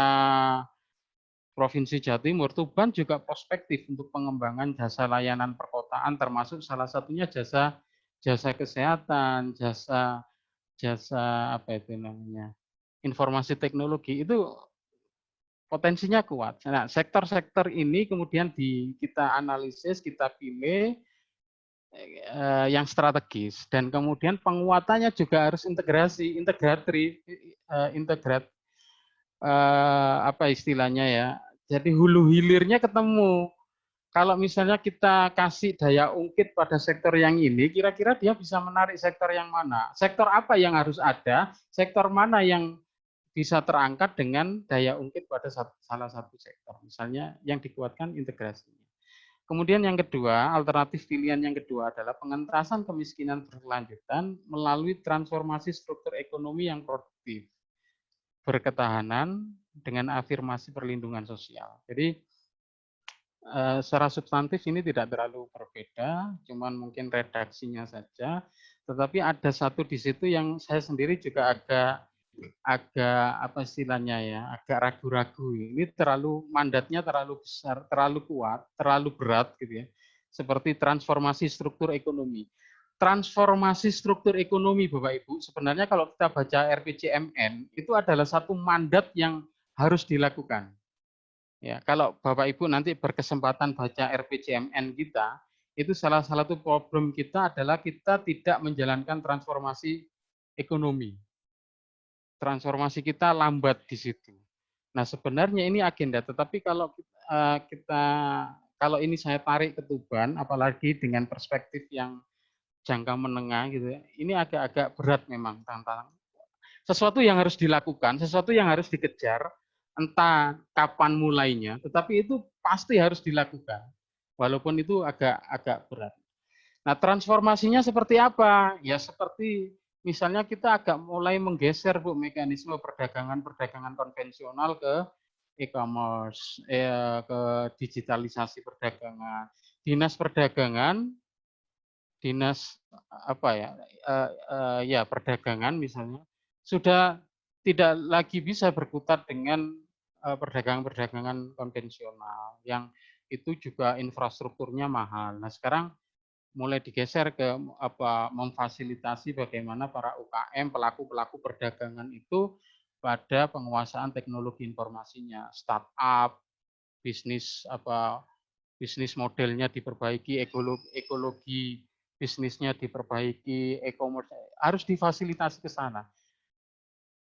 Speaker 2: Provinsi Jawa Timur, Tuban juga prospektif untuk pengembangan jasa layanan perkotaan, termasuk salah satunya jasa jasa kesehatan, jasa jasa apa itu namanya, informasi teknologi itu potensinya kuat. Nah, sektor-sektor ini kemudian kita analisis, kita pilih yang strategis dan kemudian penguatannya juga harus integrat apa istilahnya ya. Jadi hulu hilirnya ketemu. Kalau misalnya kita kasih daya ungkit pada sektor yang ini, kira-kira dia bisa menarik sektor yang mana? Sektor apa yang harus ada? Sektor mana yang bisa terangkat dengan daya ungkit pada salah satu sektor? Misalnya yang dikuatkan integrasinya. Kemudian yang kedua, alternatif pilihan yang kedua adalah pengentasan kemiskinan berkelanjutan melalui transformasi struktur ekonomi yang produktif, berketahanan dengan afirmasi perlindungan sosial. Jadi secara substantif ini tidak terlalu berbeda, cuman mungkin redaksinya saja. Tetapi ada satu di situ yang saya sendiri juga agak agak apa istilahnya ya, agak ragu-ragu. Ini mandatnya terlalu besar, terlalu kuat, terlalu berat gitu ya. Seperti transformasi struktur ekonomi. Transformasi struktur ekonomi Bapak Ibu, sebenarnya kalau kita baca RPJMN itu adalah satu mandat yang harus dilakukan. Ya, kalau Bapak Ibu nanti berkesempatan baca RPJMN kita, itu salah satu problem kita adalah kita tidak menjalankan transformasi ekonomi. Transformasi kita lambat di situ. Nah, sebenarnya ini agenda, tetapi kalau kalau ini saya tarik ke Tuban, apalagi dengan perspektif yang jangka menengah gitu ya, ini agak-agak berat memang tantangan. Sesuatu yang harus dilakukan, sesuatu yang harus dikejar, entah kapan mulainya, tetapi itu pasti harus dilakukan. Walaupun itu agak berat. Nah, transformasinya seperti apa? Ya seperti misalnya kita agak mulai menggeser Bu mekanisme perdagangan konvensional ke e-commerce, ke digitalisasi perdagangan. Dinas perdagangan, dinas apa ya, ya perdagangan misalnya sudah tidak lagi bisa berkutat dengan perdagangan-perdagangan konvensional yang itu juga infrastrukturnya mahal. Nah, sekarang mulai digeser ke memfasilitasi bagaimana para UKM pelaku-pelaku perdagangan itu pada penguasaan teknologi informasinya, startup, bisnis bisnis modelnya diperbaiki, ekologi bisnisnya diperbaiki, e-commerce harus difasilitasi ke sana.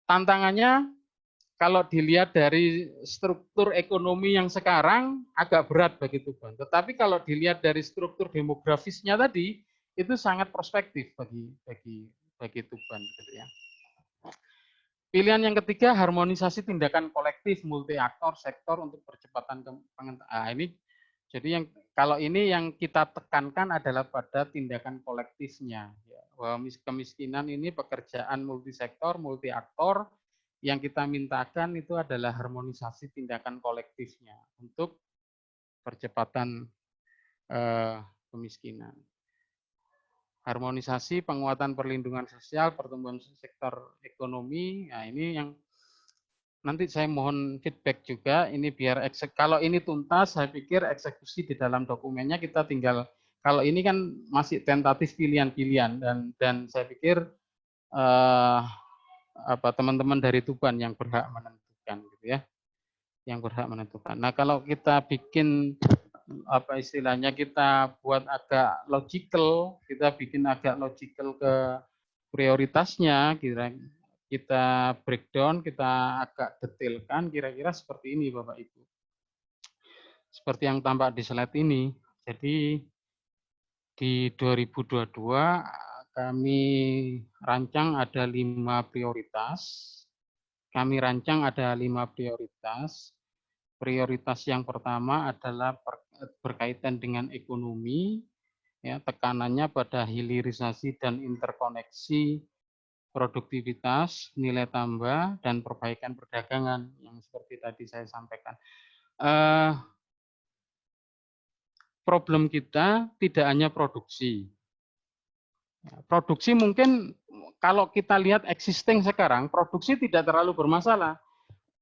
Speaker 2: Tantangannya kalau dilihat dari struktur ekonomi yang sekarang agak berat bagi Tuban. Tetapi kalau dilihat dari struktur demografisnya tadi itu sangat prospektif bagi Tuban gitu ya. Pilihan yang ketiga, harmonisasi tindakan kolektif multi aktor sektor untuk percepatan ini jadi yang kalau ini yang kita tekankan adalah pada tindakan kolektifnya ya. Bahwa kemiskinan ini pekerjaan multisektor, multi aktor yang kita mintakan itu adalah harmonisasi tindakan kolektifnya untuk percepatan kemiskinan. Harmonisasi, penguatan perlindungan sosial, pertumbuhan sektor ekonomi. Nah, ini yang nanti saya mohon feedback juga. Ini biar kalau ini tuntas, saya pikir eksekusi di dalam dokumennya kita tinggal. Kalau ini kan masih tentatif pilihan-pilihan dan saya pikir teman-teman dari Tuban yang berhak menentukan, gitu ya, yang berhak menentukan. Nah, kalau kita bikin istilahnya kita buat agak logical, kita bikin agak logical ke prioritasnya, kita breakdown, kita agak detailkan, kira-kira seperti ini Bapak Ibu. Seperti yang tampak di slide ini. Jadi di 2022 kami rancang ada 5 prioritas. Kami rancang ada 5 prioritas. Prioritas yang pertama adalah berkaitan dengan ekonomi, ya, tekanannya pada hilirisasi dan interkoneksi produktivitas, nilai tambah, dan perbaikan perdagangan yang seperti tadi saya sampaikan. Problem kita tidak hanya produksi. Produksi mungkin kalau kita lihat existing sekarang, produksi tidak terlalu bermasalah.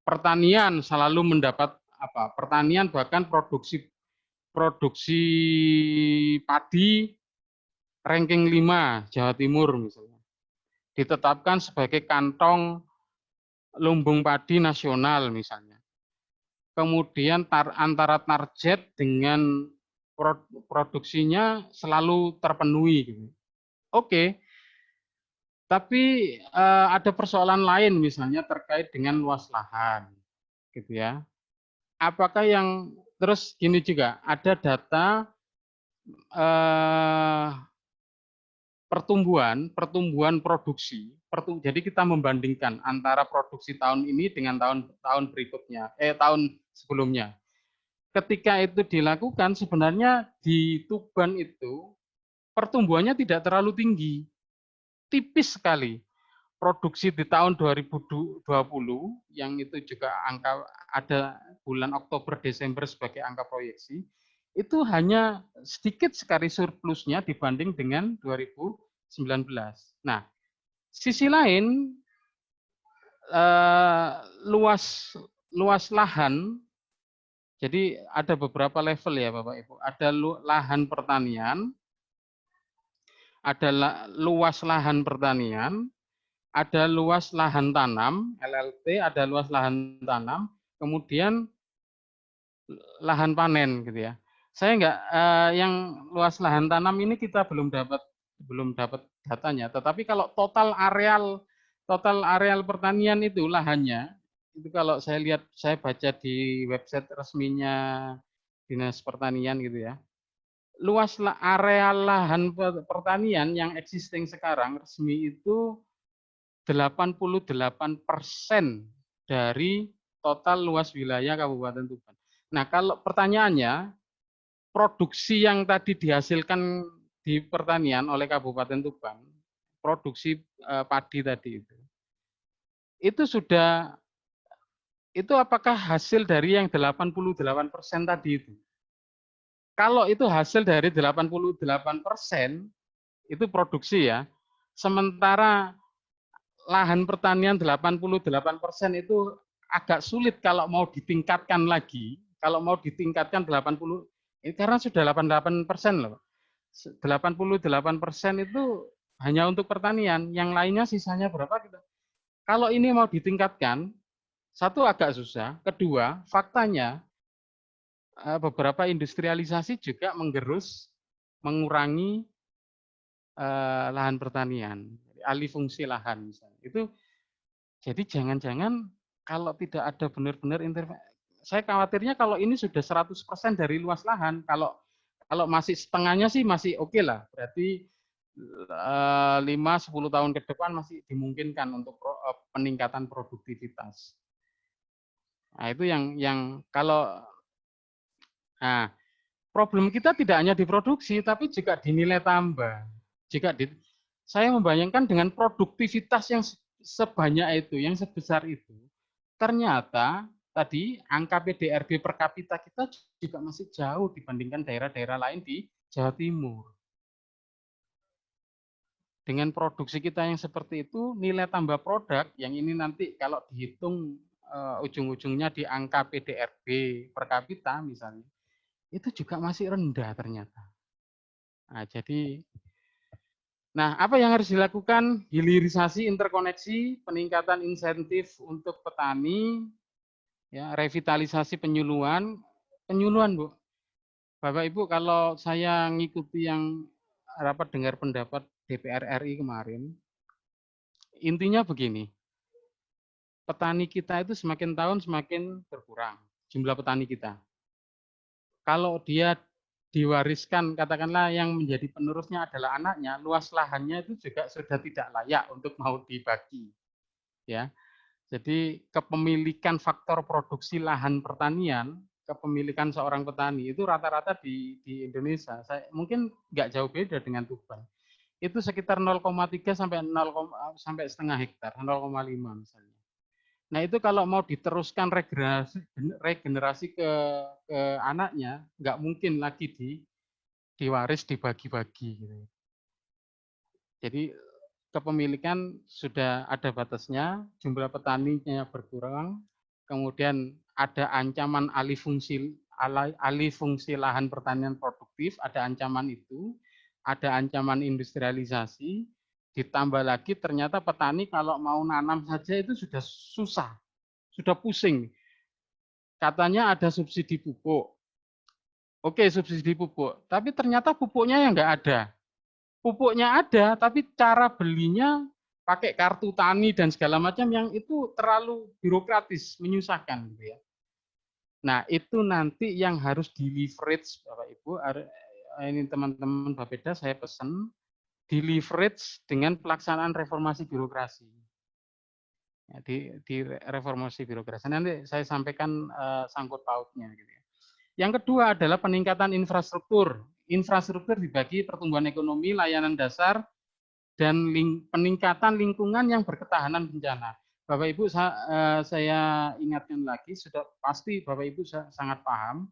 Speaker 2: Pertanian selalu mendapat apa? Pertanian bahkan produksi padi ranking 5 Jawa Timur misalnya. Ditetapkan sebagai kantong lumbung padi nasional misalnya. Kemudian antara target dengan produksinya selalu terpenuhi. Gitu. Oke, tapi ada persoalan lain misalnya terkait dengan luas lahan, gitu ya. Apakah yang terus gini juga ada data pertumbuhan produksi. Jadi kita membandingkan antara produksi tahun ini dengan tahun berikutnya, tahun sebelumnya. Ketika itu dilakukan, sebenarnya di Tuban itu pertumbuhannya tidak terlalu tinggi, tipis sekali. Produksi di tahun 2020 yang itu juga angka ada bulan Oktober Desember sebagai angka proyeksi, itu hanya sedikit sekali surplusnya dibanding dengan 2019. Nah, sisi lain luas lahan, jadi ada beberapa level ya Bapak Ibu. Ada lahan pertanian, ada luas lahan pertanian, ada luas lahan tanam, LLT, ada luas lahan tanam, kemudian lahan panen gitu ya. Saya enggak yang luas lahan tanam ini kita belum dapat datanya, tetapi kalau total areal pertanian itu lahannya, itu kalau saya lihat, saya baca di website resminya Dinas Pertanian gitu ya. Luas areal lahan pertanian yang existing sekarang resmi itu 88% dari total luas wilayah Kabupaten Tuban. Nah, kalau pertanyaannya, produksi yang tadi dihasilkan di pertanian oleh Kabupaten Tuban, produksi padi tadi itu sudah, itu apakah hasil dari yang 88% tadi itu? Kalau itu hasil dari 88% itu produksi ya, sementara lahan pertanian 88% itu agak sulit kalau mau ditingkatkan lagi, kalau mau ditingkatkan 80, ini karena sudah 88% loh. 88% itu hanya untuk pertanian, yang lainnya sisanya berapa kita? Kalau ini mau ditingkatkan, satu agak susah, kedua faktanya beberapa industrialisasi juga mengurangi lahan pertanian, alih fungsi lahan misalnya. Itu jadi jangan-jangan kalau tidak ada benar-benar intervensi, saya khawatirnya kalau ini sudah 100% dari luas lahan, kalau masih setengahnya sih masih oke lah, berarti 5-10 tahun ke depan masih dimungkinkan untuk peningkatan produktivitas. Nah, itu yang kalau nah, problem kita tidak hanya di produksi, tapi juga di nilai tambah. Saya membayangkan dengan produktivitas yang sebanyak itu, yang sebesar itu, ternyata tadi angka PDRB per kapita kita juga masih jauh dibandingkan daerah-daerah lain di Jawa Timur. Dengan produksi kita yang seperti itu, nilai tambah produk yang ini nanti kalau dihitung ujung-ujungnya di angka PDRB per kapita misalnya, itu juga masih rendah ternyata. Nah, jadi, apa yang harus dilakukan? Hilirisasi, interkoneksi, peningkatan insentif untuk petani, ya, revitalisasi penyuluhan, Bu. Bapak Ibu, kalau saya ngikuti yang rapat dengar pendapat DPR RI kemarin, intinya begini, petani kita itu semakin tahun semakin berkurang, jumlah petani kita. Kalau dia diwariskan, katakanlah yang menjadi penerusnya adalah anaknya, luas lahannya itu juga sudah tidak layak untuk mau dibagi, ya. Jadi kepemilikan faktor produksi lahan pertanian, kepemilikan seorang petani itu rata-rata di Indonesia, mungkin nggak jauh beda dengan Tuban. Itu sekitar 0,3 sampai 0, sampai setengah hektar, 0,5 misalnya. Nah itu kalau mau diteruskan regenerasi ke anaknya, nggak mungkin lagi diwaris dibagi-bagi. Gitu. Jadi kepemilikan sudah ada batasnya, jumlah petaninya berkurang, kemudian ada ancaman alih fungsi lahan pertanian produktif, ada ancaman itu, ada ancaman industrialisasi, ditambah lagi ternyata petani kalau mau nanam saja itu sudah susah, sudah pusing. Katanya ada subsidi pupuk. Oke, subsidi pupuk, tapi ternyata pupuknya yang nggak ada. Pupuknya ada, tapi cara belinya pakai kartu tani dan segala macam yang itu terlalu birokratis, menyusahkan gitu ya. Nah, itu nanti yang harus di leverage Bapak Ibu, ini teman-teman Bapeda saya pesan di leverage dengan pelaksanaan reformasi birokrasi. Ya, di reformasi birokrasi. Nanti saya sampaikan sangkut pautnya gitu ya. Yang kedua adalah peningkatan infrastruktur. Infrastruktur dibagi pertumbuhan ekonomi, layanan dasar, dan peningkatan lingkungan yang berketahanan bencana. Bapak Ibu saya ingatkan lagi, sudah pasti Bapak Ibu sangat paham.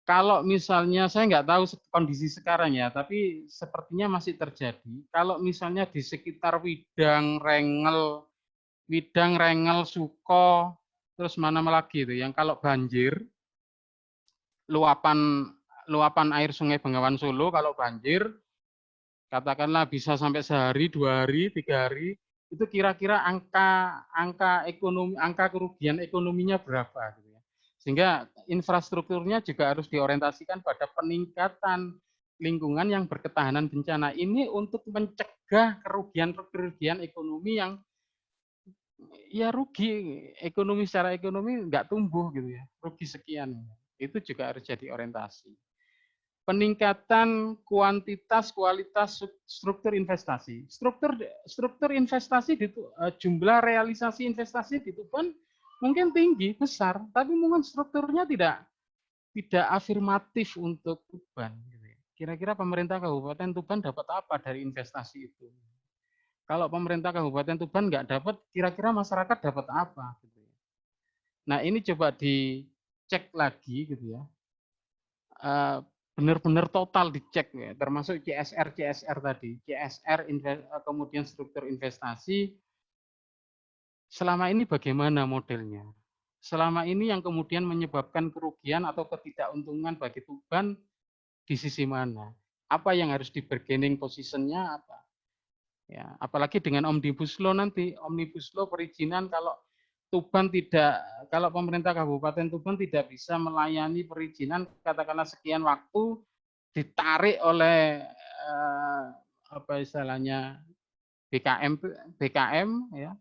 Speaker 2: Kalau misalnya saya nggak tahu kondisi sekarang ya, tapi sepertinya masih terjadi. Kalau misalnya di sekitar Widang, Rengel, Suko, terus mana lagi itu yang kalau banjir, luapan air Sungai Bengawan Solo kalau banjir katakanlah bisa sampai sehari, 2 hari, 3 hari, itu kira-kira angka kerugian ekonominya berapa gitu ya. Sehingga infrastrukturnya juga harus diorientasikan pada peningkatan lingkungan yang berketahanan bencana. Ini untuk mencegah kerugian ekonomi yang ya rugi ekonomi, secara ekonomi nggak tumbuh gitu ya, rugi sekian. Itu juga harus jadi orientasi. Peningkatan kuantitas, kualitas struktur investasi. Struktur investasi jumlah realisasi investasi di Tuban mungkin tinggi, besar, tapi mungkin strukturnya tidak afirmatif untuk Tuban. Kira-kira pemerintah Kabupaten Tuban dapat apa dari investasi itu? Kalau pemerintah Kabupaten Tuban nggak dapat, kira-kira masyarakat dapat apa? Nah ini coba dicek lagi gitu ya. Benar-benar total dicek ya, termasuk CSR tadi, kemudian struktur investasi, selama ini bagaimana modelnya? Selama ini yang kemudian menyebabkan kerugian atau ketidakuntungan bagi Tuban di sisi mana? Apa yang harus di bargaining positionnya apa? Ya, apalagi dengan Omnibus Law nanti, Omnibus Law perizinan kalau pemerintah Kabupaten Tuban tidak bisa melayani perizinan katakanlah sekian waktu, ditarik oleh apa istilahnya BKM ya,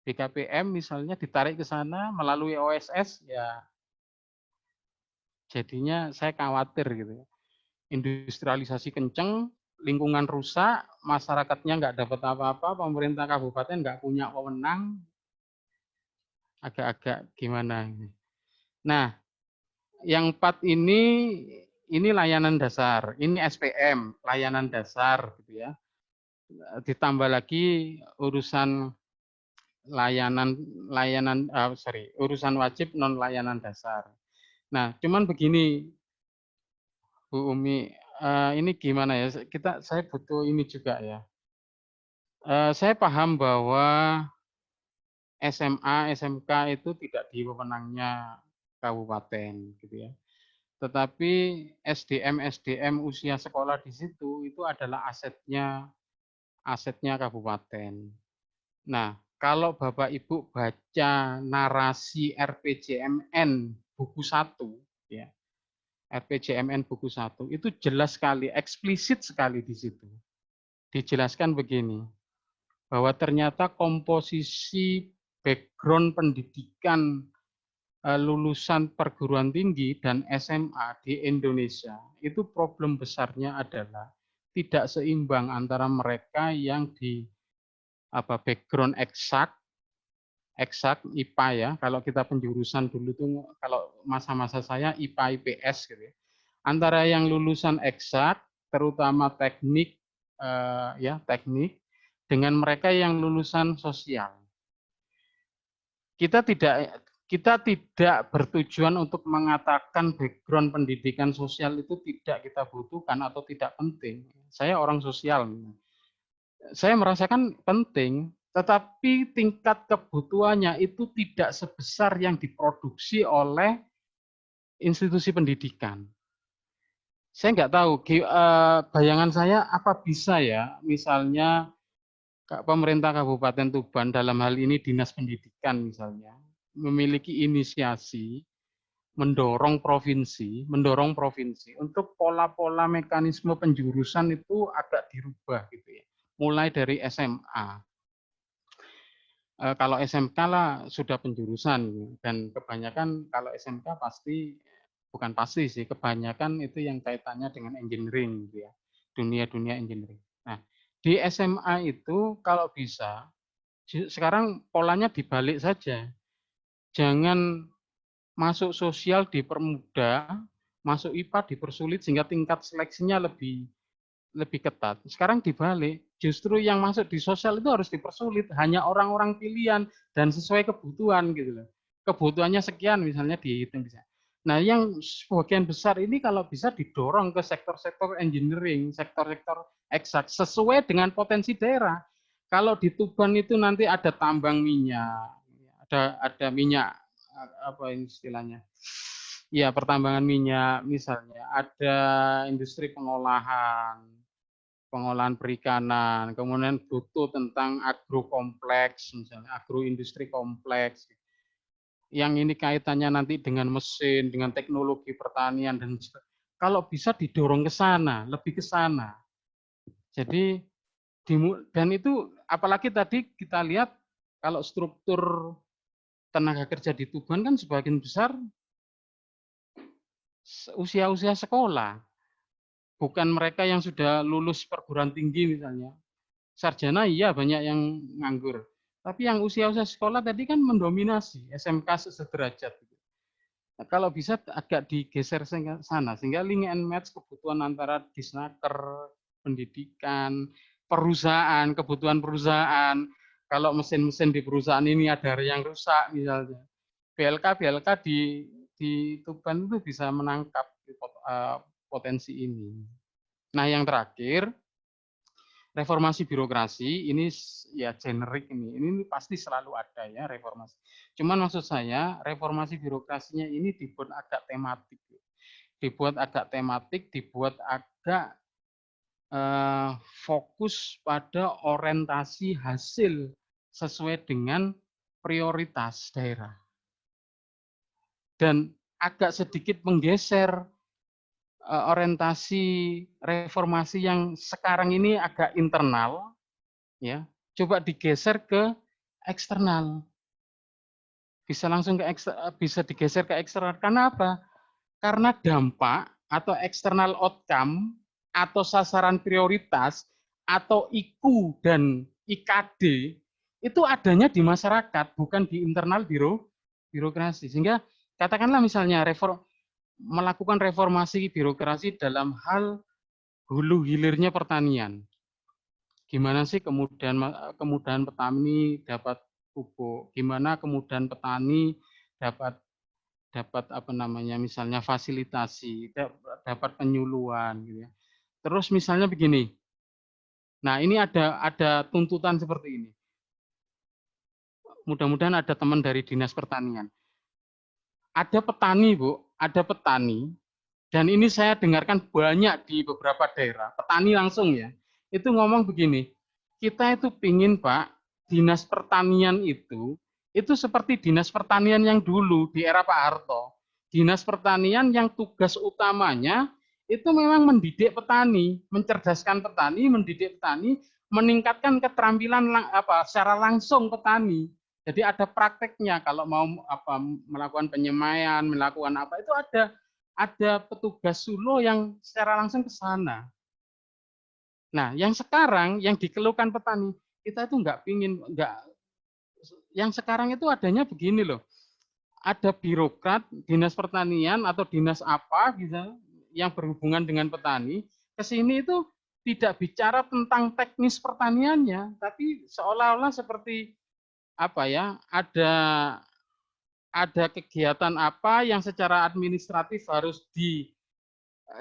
Speaker 2: BKPM misalnya ditarik ke sana melalui OSS ya, jadinya saya khawatir gitu ya. Industrialisasi kenceng, lingkungan rusak, masyarakatnya nggak dapat apa-apa, pemerintah kabupaten nggak punya wewenang, agak-agak gimana ini. Nah, yang 4 ini layanan dasar, ini SPM, layanan dasar gitu ya. Ditambah lagi urusan urusan wajib non layanan dasar. Nah, cuman begini Bu Umi, ini gimana ya? Saya butuh ini juga ya. Saya paham bahwa SMA, SMK itu tidak di wewenangnya kabupaten gitu ya. Tetapi SDM usia sekolah di situ itu adalah asetnya kabupaten. Nah, kalau Bapak Ibu baca narasi RPJMN buku 1 ya. RPJMN buku 1 itu jelas sekali, eksplisit sekali di situ. Dijelaskan begini, bahwa ternyata komposisi background pendidikan lulusan perguruan tinggi dan SMA di Indonesia, itu problem besarnya adalah tidak seimbang antara mereka yang di background eksak IPA ya. Kalau kita penjurusan dulu tuh kalau masa-masa saya IPA IPS gitu ya. Antara yang lulusan eksak terutama teknik teknik dengan mereka yang lulusan sosial. Kita tidak bertujuan untuk mengatakan background pendidikan sosial itu tidak kita butuhkan atau tidak penting. Saya orang sosial. Saya merasakan penting, tetapi tingkat kebutuhannya itu tidak sebesar yang diproduksi oleh institusi pendidikan. Saya nggak tahu, bayangan saya apa bisa ya, misalnya pemerintah Kabupaten Tuban dalam hal ini Dinas Pendidikan misalnya, memiliki inisiasi mendorong provinsi untuk pola-pola mekanisme penjurusan itu agak dirubah gitu ya. Mulai dari SMA. Kalau SMK lah sudah penjurusan dan kebanyakan kalau SMK bukan pasti sih, kebanyakan itu yang kaitannya dengan engineering gitu ya. Dunia engineering. Nah, di SMA itu kalau bisa sekarang polanya dibalik saja. Jangan masuk sosial dipermudah, masuk IPA dipersulit sehingga tingkat seleksinya lebih ketat. Sekarang dibalik, justru yang masuk di sosial itu harus dipersulit, hanya orang-orang pilihan dan sesuai kebutuhan gitu loh. Kebutuhannya sekian misalnya dihitung bisa. Nah, yang sebagian besar ini kalau bisa didorong ke sektor-sektor engineering, sektor-sektor eksak sesuai dengan potensi daerah. Kalau di Tuban itu nanti ada tambang minyak, ada minyak apa istilahnya? Ya, pertambangan minyak misalnya, ada industri pengolahan perikanan, kemudian butuh tentang agrokompleks, misalnya agroindustri kompleks. Yang ini kaitannya nanti dengan mesin, dengan teknologi pertanian, dan kalau bisa didorong ke sana, lebih ke sana. Jadi, dan itu apalagi tadi kita lihat kalau struktur tenaga kerja di Tuban kan sebagian besar usia-usia sekolah. Bukan mereka yang sudah lulus perguruan tinggi misalnya. Sarjana iya banyak yang nganggur. Tapi yang usia-usia sekolah tadi kan mendominasi SMK sederajat. Nah, kalau bisa agak digeser ke sana sehingga link and match kebutuhan antara disnaker, pendidikan, perusahaan, kebutuhan perusahaan. Kalau mesin-mesin di perusahaan ini ada yang rusak misalnya. BLK di Tuban itu bisa menangkap potensi ini. Nah, yang terakhir, reformasi birokrasi ini ya generik ini pasti selalu ada ya reformasi. Cuman maksud saya reformasi birokrasinya ini dibuat agak tematik, dibuat agak fokus pada orientasi hasil sesuai dengan prioritas daerah dan agak sedikit menggeser orientasi reformasi yang sekarang ini agak internal, ya, coba digeser ke eksternal. Bisa digeser ke eksternal. Karena apa? Karena dampak atau external outcome atau sasaran prioritas atau IKU dan IKD itu adanya di masyarakat, bukan di internal birokrasi. Sehingga katakanlah misalnya melakukan reformasi birokrasi dalam hal hulu hilirnya pertanian. Gimana sih kemudahan petani dapat pupuk? Gimana kemudahan petani dapat misalnya fasilitasi, dapat penyuluhan gitu ya. Terus misalnya begini. Nah, ini ada tuntutan seperti ini. Mudah-mudahan ada teman dari Dinas Pertanian. Ada petani, Bu, ada petani, dan ini saya dengarkan banyak di beberapa daerah, petani langsung ya, itu ngomong begini, kita itu pingin Pak, Dinas Pertanian itu seperti Dinas Pertanian yang dulu di era Pak Harto. Dinas Pertanian yang tugas utamanya itu memang mendidik petani, mencerdaskan petani, mendidik petani, meningkatkan keterampilan secara langsung petani. Jadi ada prakteknya kalau mau apa melakukan penyemaian, melakukan apa itu ada petugas Sulo yang secara langsung ke sana. Nah, yang sekarang yang dikeluhkan petani, kita itu nggak yang sekarang itu adanya begini loh. Ada birokrat dinas pertanian atau dinas apa gitu yang berhubungan dengan petani ke sini itu tidak bicara tentang teknis pertaniannya, tapi seolah-olah seperti apa ya, ada kegiatan apa yang secara administratif harus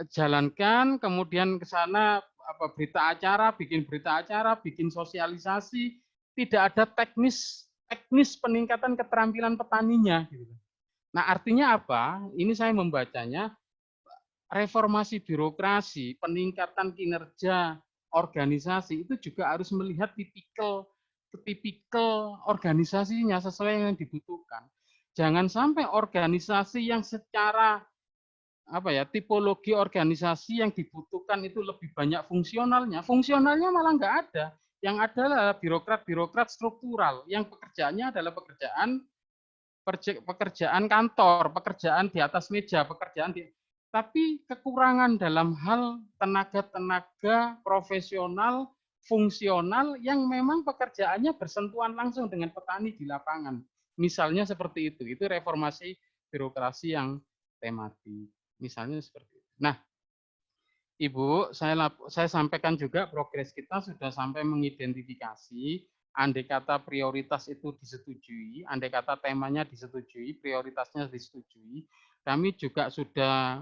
Speaker 2: dijalankan, kemudian ke sana apa bikin berita acara, bikin sosialisasi, tidak ada teknis peningkatan keterampilan petaninya gitu. Nah, artinya apa? Ini saya membacanya reformasi birokrasi, peningkatan kinerja organisasi itu juga harus melihat tipikal organisasinya sesuai yang dibutuhkan. Jangan sampai organisasi yang secara apa ya tipologi organisasi yang dibutuhkan itu lebih banyak fungsionalnya malah nggak ada. Yang ada adalah birokrat struktural yang pekerjaannya adalah pekerjaan kantor, pekerjaan di atas meja, tapi kekurangan dalam hal tenaga-tenaga profesional, fungsional yang memang pekerjaannya bersentuhan langsung dengan petani di lapangan. Misalnya seperti itu reformasi birokrasi yang tematik. Misalnya seperti itu. Nah, Ibu, saya sampaikan juga progres kita sudah sampai mengidentifikasi andai kata prioritas itu disetujui, andai kata temanya disetujui, prioritasnya disetujui, kami juga sudah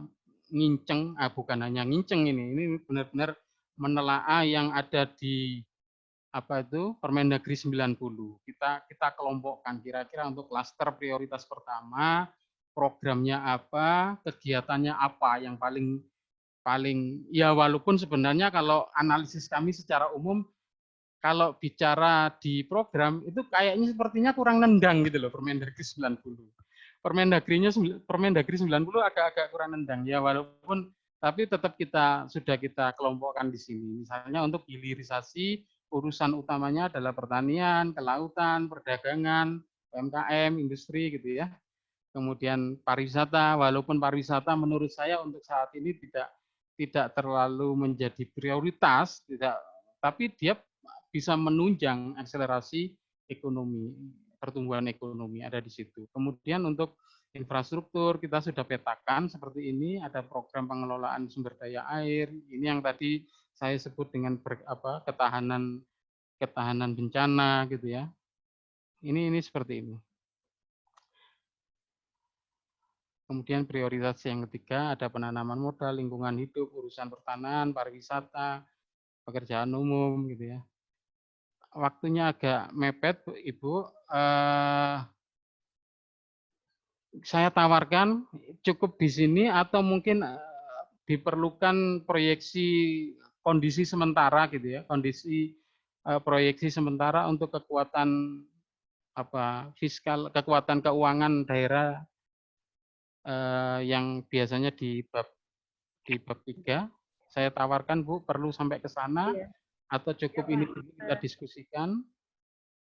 Speaker 2: nginceng, bukan hanya nginceng ini benar-benar menelaah yang ada di apa itu Permendagri 90. Kita kelompokkan kira-kira untuk klaster prioritas pertama, programnya apa, kegiatannya apa yang paling paling ya walaupun sebenarnya kalau analisis kami secara umum kalau bicara di program itu kayaknya sepertinya kurang nendang gitu loh Permendagri 90. Permendagri 90 agak-agak kurang nendang ya walaupun tapi tetap sudah kita kelompokkan di sini. Misalnya untuk hilirisasi urusan utamanya adalah pertanian, kelautan, perdagangan, UMKM, industri gitu ya. Kemudian pariwisata, walaupun pariwisata menurut saya untuk saat ini tidak terlalu menjadi prioritas, tapi dia bisa menunjang akselerasi ekonomi, pertumbuhan ekonomi ada di situ. Kemudian untuk infrastruktur kita sudah petakan seperti ini, ada program pengelolaan sumber daya air, ini yang tadi saya sebut dengan ketahanan bencana gitu ya. Ini seperti ini. Kemudian prioritas yang ketiga ada penanaman modal, lingkungan hidup, urusan pertanahan, pariwisata, pekerjaan umum gitu ya. Waktunya agak mepet, Ibu. Saya tawarkan cukup di sini atau mungkin diperlukan proyeksi kondisi sementara gitu ya, proyeksi sementara untuk kekuatan fiskal, kekuatan keuangan daerah yang biasanya di bab 3 saya tawarkan Bu perlu sampai ke sana atau cukup ini dulu kita diskusikan.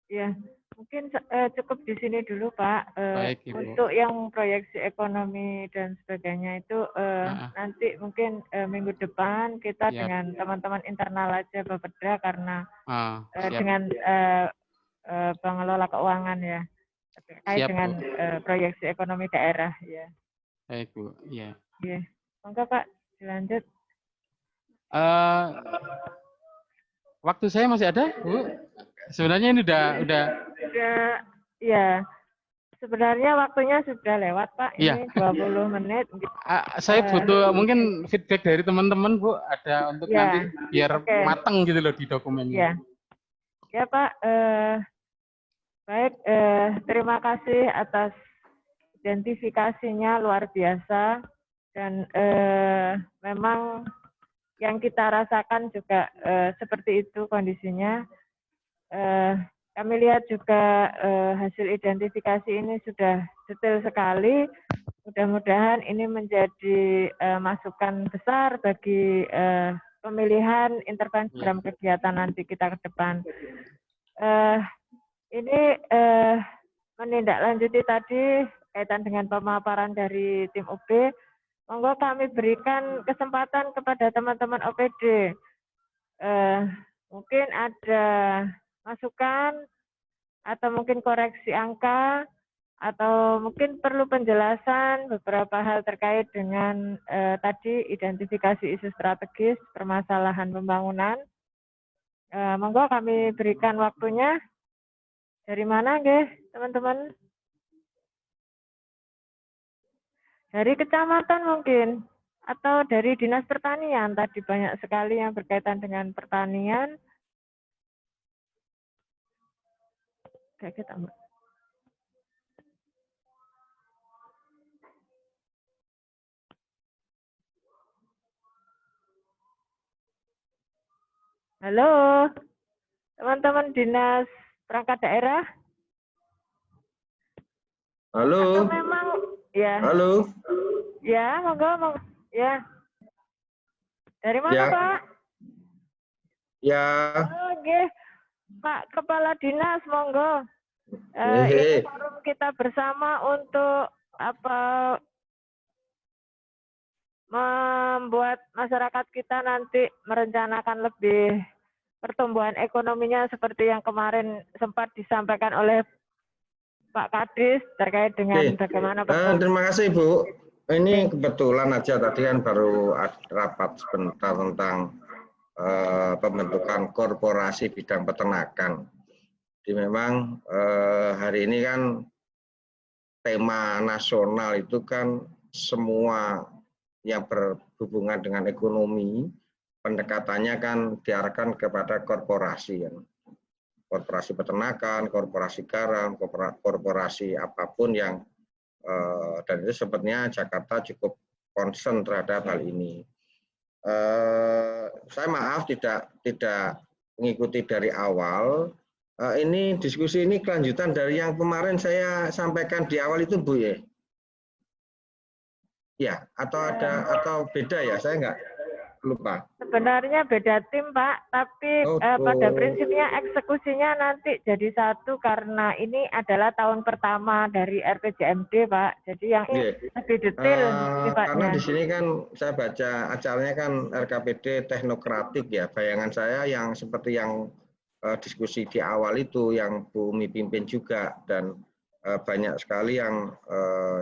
Speaker 1: Ya, mungkin cukup di sini dulu Pak.
Speaker 2: Baik, Ibu.
Speaker 1: Untuk yang proyeksi ekonomi dan sebagainya itu nanti mungkin minggu depan kita dengan teman-teman internal aja Bapeda karena dengan pengelola keuangan ya terkait dengan proyeksi ekonomi daerah ya.
Speaker 2: Baik Bu, ya.
Speaker 1: Iya, monggo Pak dilanjut.
Speaker 2: Waktu saya masih ada Bu? Sebenarnya ini udah
Speaker 1: ya. Sebenarnya waktunya sudah lewat Pak. Ini 20 menit.
Speaker 2: Saya butuh mungkin feedback dari teman-teman Bu, ada untuk nanti biar mateng gitu loh di dokumennya.
Speaker 1: Ya Pak, baik, terima kasih atas identifikasinya luar biasa dan memang yang kita rasakan juga seperti itu kondisinya. Kami lihat juga hasil identifikasi ini sudah detail sekali. Mudah-mudahan ini menjadi masukan besar bagi pemilihan intervensi program kegiatan nanti kita ke depan. Ini menindaklanjuti tadi kaitan dengan pemaparan dari tim OB, monggo kami berikan kesempatan kepada teman-teman OPD. Mungkin ada masukan atau mungkin koreksi angka atau mungkin perlu penjelasan beberapa hal terkait dengan tadi identifikasi isu strategis permasalahan pembangunan. Monggo kami berikan waktunya. Dari mana, nggih, teman-teman? Dari kecamatan mungkin, atau dari Dinas Pertanian. Tadi banyak sekali yang berkaitan dengan pertanian. Kayak kita, Mbak. Halo, teman-teman Dinas Perangkat Daerah.
Speaker 3: Halo.
Speaker 1: Atau memang ya.
Speaker 3: Halo.
Speaker 1: Ya, monggo. Ya. Dari mana,
Speaker 3: ya.
Speaker 1: Pak?
Speaker 3: Ya.
Speaker 1: Oke. Pak Kepala Dinas, monggo. Ini forum kita bersama untuk membuat masyarakat kita nanti merencanakan lebih pertumbuhan ekonominya seperti yang kemarin sempat disampaikan oleh Pak Kadis terkait dengan bagaimana pertumbuhan.
Speaker 3: Terima kasih, Bu. Ini kebetulan aja tadi kan baru rapat sebentar tentang pembentukan korporasi bidang peternakan. Jadi memang hari ini kan tema nasional itu kan semua yang berhubungan dengan ekonomi, pendekatannya kan diarahkan kepada korporasi. Korporasi peternakan, korporasi garam, korporasi apapun yang dan itu sepertinya Jakarta cukup concern terhadap hal ini. Saya maaf tidak mengikuti dari awal. Ini diskusi ini kelanjutan dari yang kemarin saya sampaikan di awal itu, Bu ya. Ya, atau beda ya, saya nggak lupa.
Speaker 1: Sebenarnya beda tim, Pak, tapi pada prinsipnya eksekusinya nanti jadi satu karena ini adalah tahun pertama dari RPJMD, Pak. Jadi yang ini lebih detail sifatnya.
Speaker 3: Karena di sini kan saya baca acaranya kan RKPD teknokratik ya. Bayangan saya yang seperti yang diskusi di awal itu yang Bu Umi pimpin juga dan banyak sekali yang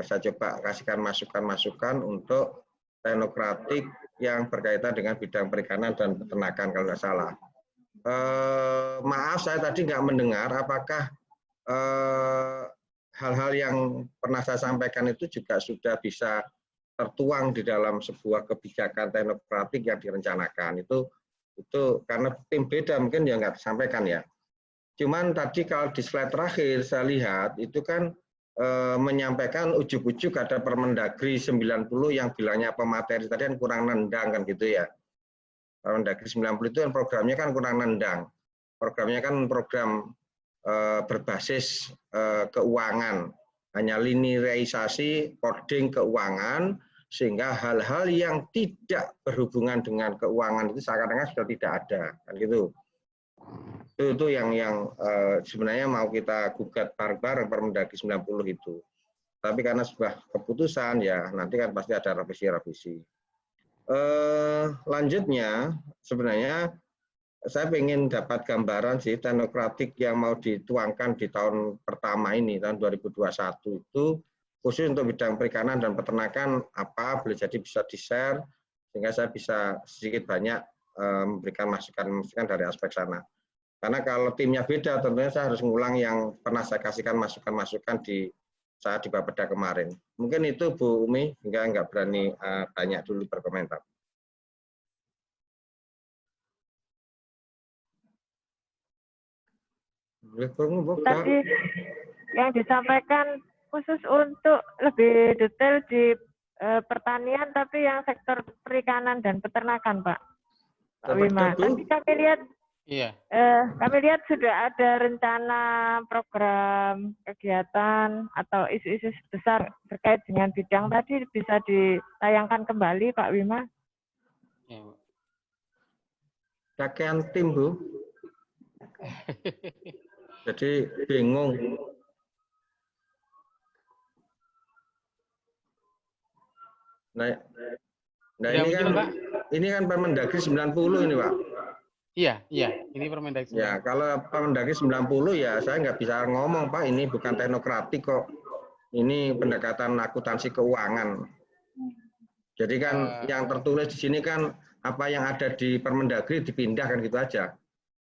Speaker 3: saya coba kasihkan masukan-masukan untuk teknokratik yang berkaitan dengan bidang perikanan dan peternakan kalau nggak salah. Maaf saya tadi nggak mendengar apakah hal-hal yang pernah saya sampaikan itu juga sudah bisa tertuang di dalam sebuah kebijakan teknokratik yang direncanakan. Itu karena tim beda mungkin ya nggak disampaikan ya. Cuman tadi kalau di slide terakhir saya lihat itu kan menyampaikan ujuk-ujuk ada Permendagri 90 yang bilangnya pemateri tadi kan kurang nendang kan gitu ya. Permendagri 90 itu kan programnya kan kurang nendang. Programnya kan program berbasis keuangan, hanya linearisasi coding keuangan sehingga hal-hal yang tidak berhubungan dengan keuangan itu seakan-akan sudah tidak ada kan gitu. Itu yang sebenarnya mau kita gugat bareng-bareng Permendagri 90 itu. Tapi karena sudah keputusan ya nanti kan pasti ada revisi-revisi. Lanjutnya sebenarnya saya ingin dapat gambaran sih teknokratik yang mau dituangkan di tahun pertama ini tahun 2021 itu khusus untuk bidang perikanan dan peternakan apa boleh jadi bisa di-share sehingga saya bisa sedikit banyak memberikan masukan-masukan dari aspek sana. Karena kalau timnya beda tentunya saya harus ngulang yang pernah saya kasihkan masukan-masukan di saat di Bapeda kemarin. Mungkin itu Bu Umi hingga nggak berani banyak dulu berkomentar.
Speaker 1: Tadi yang disampaikan khusus untuk lebih detail di pertanian, tapi yang sektor perikanan dan peternakan, Pak Wima. Nanti kami lihat, kami lihat sudah ada rencana program kegiatan atau isu-isu besar terkait dengan bidang tadi bisa ditayangkan kembali, Pak Wima.
Speaker 3: Kakean tim, Bu. Jadi bingung. Nah ini kan Permendagri 90 ini Pak.
Speaker 2: Iya, ini Permendagri 90.
Speaker 3: Ya, kalau Permendagri 90 ya saya nggak bisa ngomong Pak, ini bukan teknokratik kok. Ini pendekatan akuntansi keuangan. Jadi kan yang tertulis di sini kan apa yang ada di Permendagri dipindahkan gitu aja.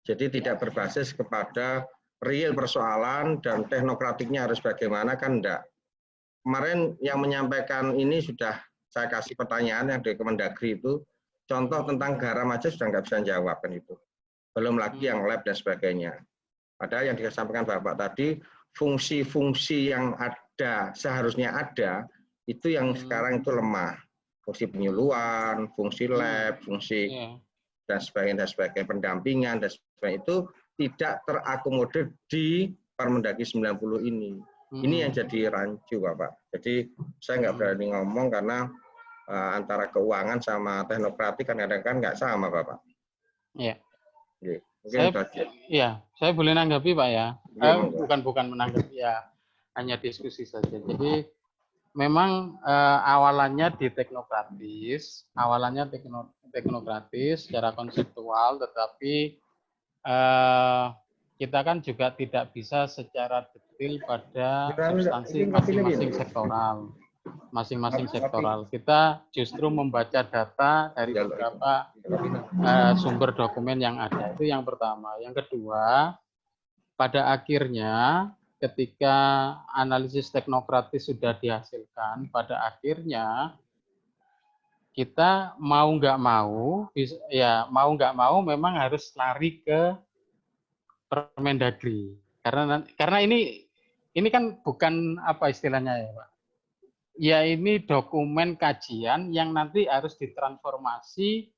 Speaker 3: Jadi tidak berbasis kepada real persoalan dan teknokratiknya harus bagaimana kan enggak. Kemarin yang menyampaikan ini sudah saya kasih pertanyaan yang dari Kemendagri itu, contoh tentang garam aja sudah nggak bisa jawab kan itu. Belum lagi yang lab dan sebagainya. Padahal yang disampaikan Bapak tadi, fungsi-fungsi yang ada, seharusnya ada, itu yang sekarang itu lemah. Fungsi penyuluhan, fungsi lab, fungsi dan sebagainya, pendampingan, dan sebagainya, itu tidak terakomodir di Permendagri 90 ini. Ini yang jadi rancu, Bapak. Jadi saya nggak berani ngomong karena antara keuangan sama teknokratik kadang-kadang nggak sama, Bapak.
Speaker 2: Iya. Saya boleh menanggapi, Pak ya. Bukan menanggapi ya, hanya diskusi saja. Jadi memang awalannya di teknokratis, secara konseptual, tetapi kita kan juga tidak bisa secara detail pada substansi masing-masing sektoral. Kita justru membaca data dari beberapa sumber dokumen yang ada. Itu yang pertama. Yang kedua, pada akhirnya ketika analisis teknokratis sudah dihasilkan, pada akhirnya kita mau nggak mau memang harus lari ke Permendagri, karena ini kan bukan apa istilahnya ya Pak, ya ini dokumen kajian yang nanti harus ditransformasi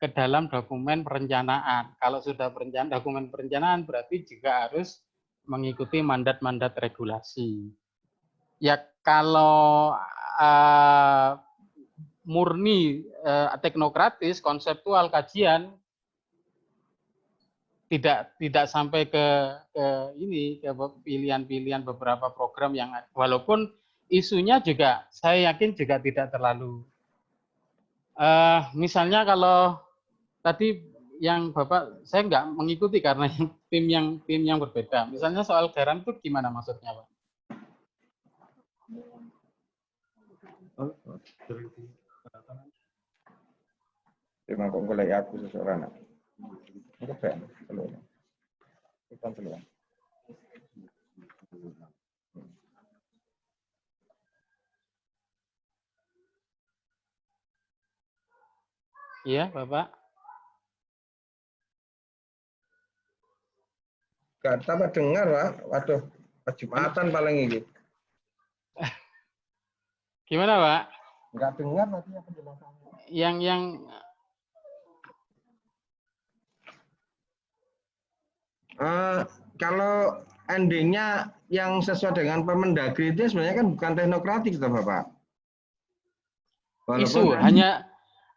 Speaker 2: ke dalam dokumen perencanaan. Kalau sudah dokumen perencanaan berarti juga harus mengikuti mandat-mandat regulasi. Ya kalau murni teknokratis, konseptual kajian, tidak sampai ke pilihan-pilihan beberapa program yang walaupun isunya juga saya yakin juga tidak terlalu misalnya kalau tadi yang Bapak saya nggak mengikuti karena tim yang berbeda. Misalnya soal garam itu gimana maksudnya, Pak?
Speaker 3: Terima kasih aku seseorang.
Speaker 2: Iya, Bapak.
Speaker 3: Gak tambah dengar, Pak. Waduh, Jumatan paling ini.
Speaker 2: Gimana, Pak?
Speaker 3: Enggak dengar nantinya penjelasannya.
Speaker 2: Yang
Speaker 3: kalau endingnya yang sesuai dengan Permendagri itu sebenarnya kan bukan teknokratik, Bapak.
Speaker 2: Isu hanya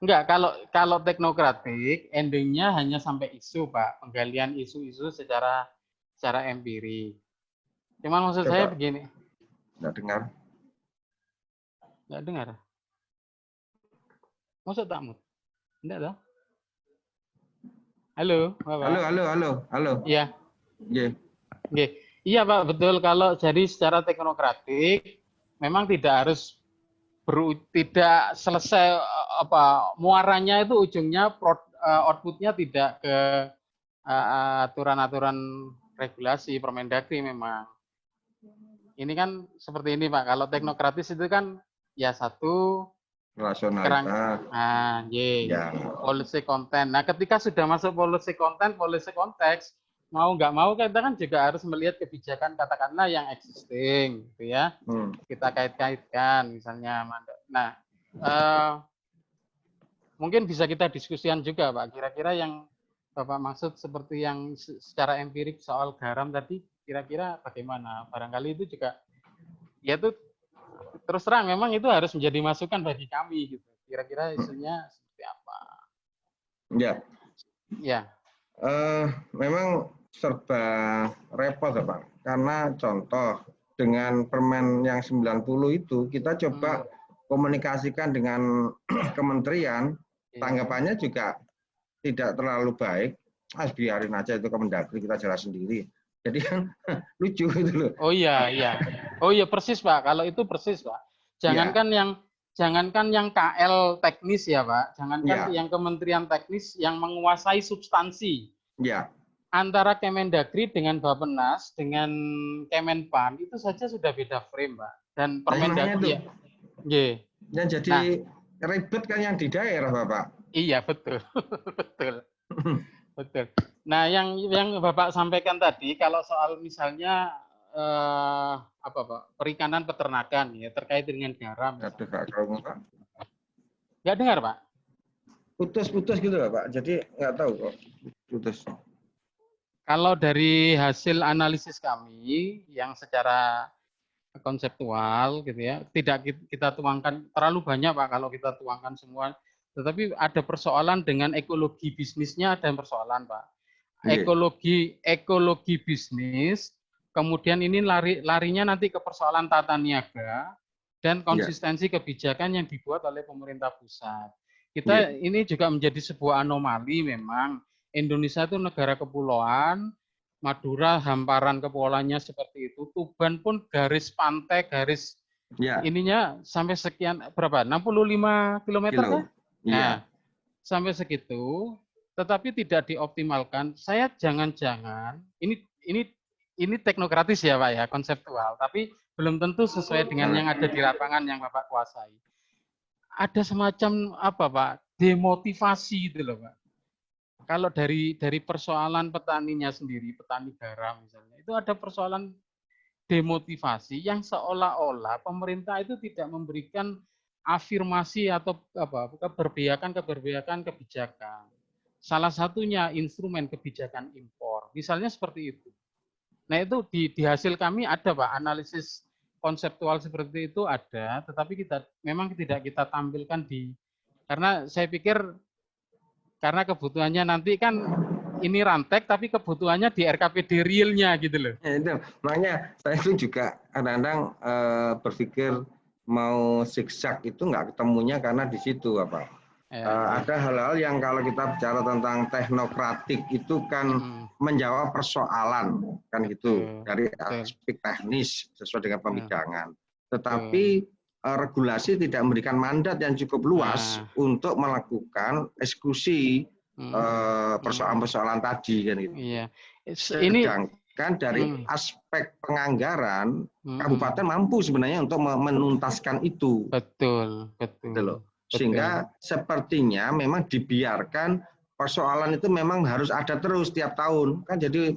Speaker 2: enggak, kalau teknokratik endingnya hanya sampai isu, Pak, penggalian isu-isu secara empiri. Cuman maksud saya begini.
Speaker 3: Enggak dengar.
Speaker 2: Enggak dengar. Maksud takmut? Enggak tahu. Halo, Bapak.
Speaker 3: Halo.
Speaker 2: Iya. Iya, Pak, betul. Kalau jadi secara teknokratik memang tidak harus tidak selesai muaranya itu ujungnya outputnya tidak ke aturan-aturan regulasi Permendagri memang. Ini kan seperti ini, Pak. Kalau teknokratis itu kan ya satu
Speaker 3: rasionalitas.
Speaker 2: Policy content. Nah, ketika sudah masuk policy content, policy konteks, mau nggak mau kita kan juga harus melihat kebijakan katakanlah yang existing, gitu ya. Kita kait-kaitkan misalnya. Nah, mungkin bisa kita diskusikan juga, Pak. Kira-kira yang Bapak maksud seperti yang secara empirik soal garam tadi, kira-kira bagaimana? Barangkali itu juga, ya itu terus terang memang itu harus menjadi masukan bagi kami, gitu. Kira-kira isunya seperti apa? Ya.
Speaker 3: Memang serba repot, Pak. Karena contoh dengan permen yang 90 itu kita coba komunikasikan dengan kementerian, tanggapannya juga tidak terlalu baik. Biarin aja itu Kemendagri, kita jelas sendiri. Jadi kan lucu gitu loh.
Speaker 2: Oh iya, iya. Oh iya persis Pak, kalau itu persis Pak. Jangankan yang KL teknis ya Pak, jangankan yang kementerian teknis yang menguasai substansi.
Speaker 3: Ya.
Speaker 2: Antara Kemendagri dengan Bappenas dengan Kemenpan itu saja sudah beda frame Pak. Dan Permendagri
Speaker 3: Yang jadi ribet kan yang di daerah Bapak.
Speaker 2: Iya betul, betul, betul. Nah yang Bapak sampaikan tadi kalau soal misalnya apa Pak, perikanan peternakan ya terkait dengan garam. Nggak dengar Pak?
Speaker 3: Putus-putus gitu Pak. Jadi nggak tahu kok putus.
Speaker 2: Kalau dari hasil analisis kami yang secara konseptual gitu ya, tidak kita tuangkan terlalu banyak Pak kalau kita tuangkan semua. Tetapi ada persoalan dengan ekologi bisnisnya, ada persoalan Pak. Ekologi bisnis, kemudian ini larinya nanti ke persoalan tata niaga dan konsistensi kebijakan yang dibuat oleh pemerintah pusat. Kita ini juga menjadi sebuah anomali memang. Indonesia itu negara kepulauan, Madura hamparan kepulauannya seperti itu, Tuban pun garis pantai, garis ininya sampai sekian berapa? 65 km kan? Nah, sampai segitu, tetapi tidak dioptimalkan. Saya jangan-jangan ini teknokratis ya Pak ya, konseptual, tapi belum tentu sesuai dengan yang ada di lapangan yang Bapak kuasai. Ada semacam apa Pak? Demotivasi gitu loh Pak. Kalau dari persoalan petaninya sendiri, petani garam misalnya, itu ada persoalan demotivasi yang seolah-olah pemerintah itu tidak memberikan afirmasi atau keberpihakan kebijakan. Salah satunya instrumen kebijakan impor, misalnya seperti itu. Nah itu di hasil kami ada Pak, analisis konseptual seperti itu ada, tetapi memang tidak kita tampilkan karena saya pikir karena kebutuhannya nanti kan ini rantek, tapi kebutuhannya di RKPD realnya gitu loh.
Speaker 3: Itu makanya saya itu juga kadang-kadang berpikir mau zigzag itu nggak ketemunya karena di situ apa. Ada hal-hal yang kalau kita bicara tentang teknokratik itu kan menjawab persoalan kan gitu dari aspek teknis sesuai dengan pemidangan. Tetapi regulasi tidak memberikan mandat yang cukup luas untuk melakukan eksekusi persoalan-persoalan tadi kan gitu.
Speaker 2: Iya.
Speaker 3: Sedangkan dari aspek penganggaran kabupaten mampu sebenarnya untuk menuntaskan itu.
Speaker 2: Betul.
Speaker 3: Gitu loh. Sehingga sepertinya memang dibiarkan persoalan itu memang harus ada terus tiap tahun kan jadi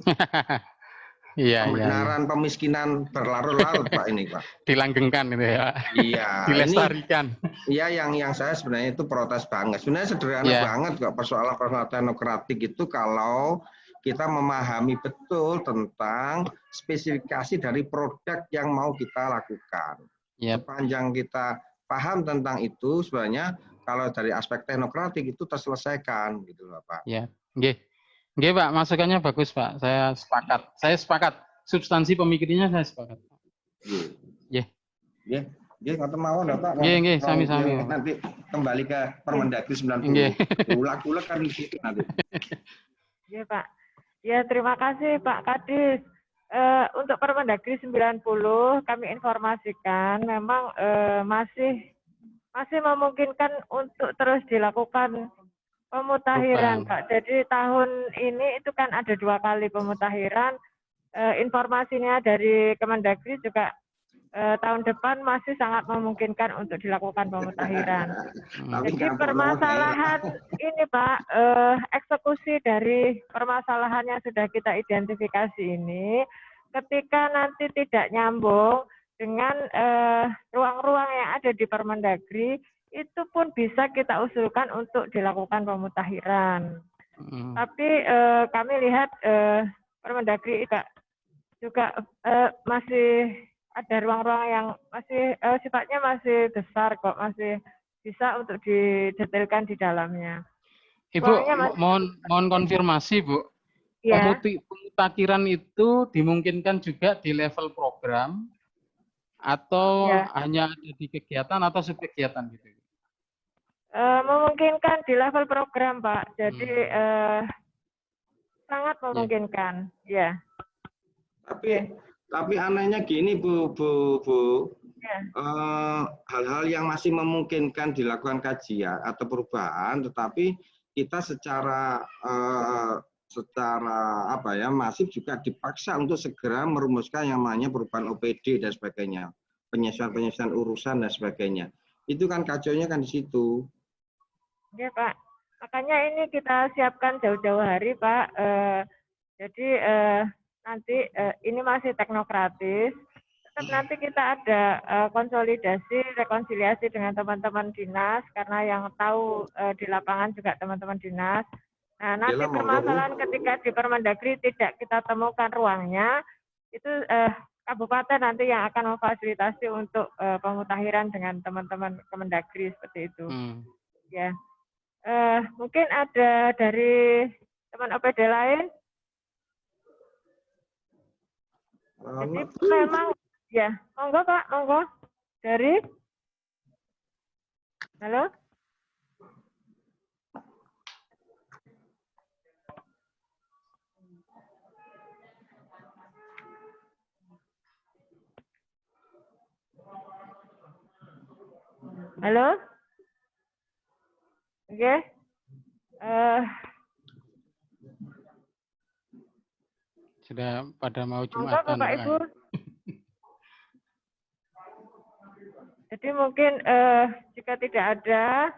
Speaker 3: pembenaran pemiskinan berlarut-larut Pak ini Pak.
Speaker 2: Dilanggengkan itu ya.
Speaker 3: Iya.
Speaker 2: Dilestarikan.
Speaker 3: Iya yang saya sebenarnya itu protes banget. Sebenarnya sederhana banget kok persoalan teknokratik itu kalau kita memahami betul tentang spesifikasi dari produk yang mau kita lakukan. Sepanjang kita paham tentang itu sebenarnya kalau dari aspek teknokratik itu terselesaikan gitu loh Pak.
Speaker 2: Ya, nggih Pak, masukannya bagus Pak. Saya sepakat. Substansi pemikirannya saya sepakat. Nggih.
Speaker 3: Nggih, ngoten mawon Pak.
Speaker 2: Nggih, sami-sami.
Speaker 3: Nanti kembali ke Permendagri 90. Ulak-ulak kan di situ nanti.
Speaker 1: Iya Pak. Ya terima kasih Pak Kadis. Untuk Permendagri 90 kami informasikan memang masih memungkinkan untuk terus dilakukan pemutahiran Pak. Jadi tahun ini itu kan ada 2 kali pemutahiran. Informasinya dari Kemendagri juga tahun depan masih sangat memungkinkan untuk dilakukan pemutahiran. Jadi permasalahan ini Pak, eksekusi dari permasalahan yang sudah kita identifikasi ini, ketika nanti tidak nyambung dengan ruang-ruang yang ada di Permendagri, itu pun bisa kita usulkan untuk dilakukan pemutahiran. Tapi kami lihat Permendagri juga masih ada ruang-ruang yang masih sifatnya masih besar kok, masih bisa untuk didetailkan di dalamnya.
Speaker 2: Ibu, mohon konfirmasi Bu. Pemutahiran itu dimungkinkan juga di level program atau
Speaker 1: Ya.
Speaker 2: hanya ada di kegiatan atau subkegiatan gitu?
Speaker 1: Memungkinkan di level program, Pak. Jadi sangat memungkinkan, ya.
Speaker 3: Tapi anehnya gini, Bu.
Speaker 1: Ya.
Speaker 3: Hal-hal yang masih memungkinkan dilakukan kajian atau perubahan, tetapi kita secara masif juga dipaksa untuk segera merumuskan yang namanya perubahan OPD dan sebagainya, penyesuaian urusan dan sebagainya. Itu kan kacaunya kan di situ.
Speaker 1: Ya, Pak. Makanya ini kita siapkan jauh-jauh hari, Pak. Jadi nanti ini masih teknokratis. Tetap nanti kita ada konsolidasi, rekonsiliasi dengan teman-teman dinas, karena yang tahu di lapangan juga teman-teman dinas. Nah, nanti permasalahan ketika di Permendagri tidak kita temukan ruangnya, itu kabupaten nanti yang akan memfasilitasi untuk pemutakhiran dengan teman-teman Kemendagri seperti itu. Ya, mungkin ada dari teman OPD lain. Jadi memang ya, monggo Pak, monggo. Dari halo. Halo? Oke.
Speaker 2: Sudah pada mau Jumatan,
Speaker 1: Bapak Ibu. Jadi mungkin jika tidak ada,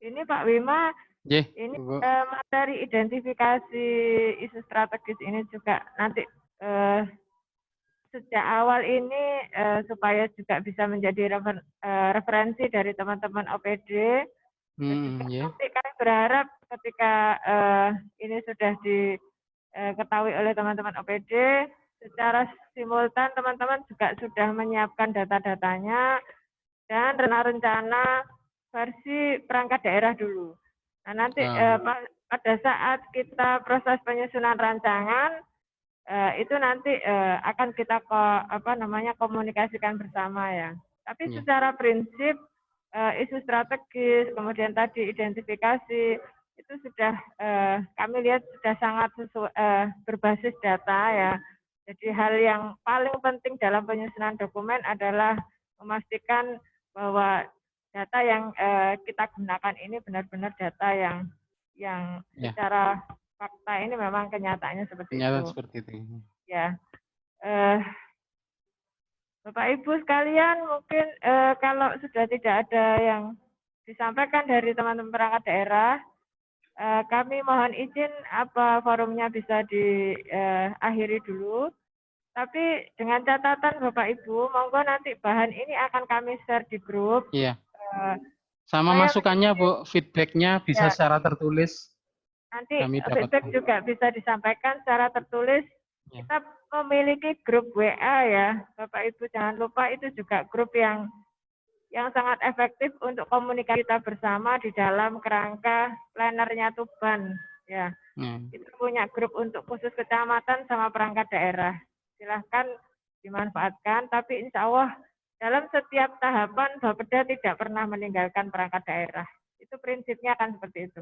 Speaker 1: ini Pak Wima, ini materi identifikasi isu strategis ini juga nanti sejak awal ini supaya juga bisa menjadi referensi dari teman-teman OPD. Nanti kami berharap ketika ini sudah diketahui oleh teman-teman OPD, secara simultan teman-teman juga sudah menyiapkan data-datanya dan rencana versi perangkat daerah dulu. Nah, nanti pada saat kita proses penyusunan rancangan, itu nanti akan kita komunikasikan bersama ya. Tapi secara prinsip isu strategis, kemudian tadi identifikasi, itu sudah kami lihat sudah sangat berbasis data ya. Jadi hal yang paling penting dalam penyusunan dokumen adalah memastikan bahwa data yang kita gunakan ini benar-benar data yang secara fakta ini memang kenyataannya seperti itu.
Speaker 2: Seperti itu.
Speaker 1: Ya, Bapak Ibu sekalian, mungkin kalau sudah tidak ada yang disampaikan dari teman-teman perangkat daerah, kami mohon izin apa forumnya bisa diakhiri dulu. Tapi dengan catatan Bapak Ibu, monggo nanti bahan ini akan kami share di grup.
Speaker 2: Iya. Sama masukannya Bu, feedbacknya bisa secara tertulis.
Speaker 1: Nanti feedback juga bisa disampaikan secara tertulis. Kita memiliki grup WA ya, Bapak Ibu jangan lupa itu juga grup yang sangat efektif untuk komunikasi kita bersama di dalam kerangka plenernya Tuban ya. Kita punya grup untuk khusus kecamatan sama perangkat daerah. Silahkan dimanfaatkan, tapi insya Allah dalam setiap tahapan Bapeda tidak pernah meninggalkan perangkat daerah. Itu prinsipnya akan seperti itu.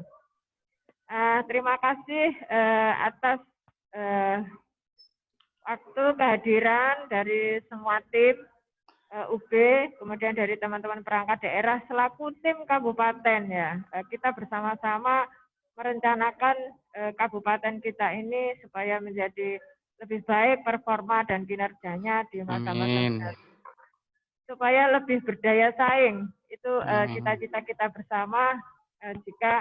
Speaker 1: Terima kasih atas waktu kehadiran dari semua tim UB, kemudian dari teman-teman perangkat daerah selaku tim kabupaten ya. Kita bersama-sama merencanakan kabupaten kita ini supaya menjadi lebih baik performa dan kinerjanya di masa-masa mendatang. Supaya lebih berdaya saing. Itu cita-cita kita bersama jika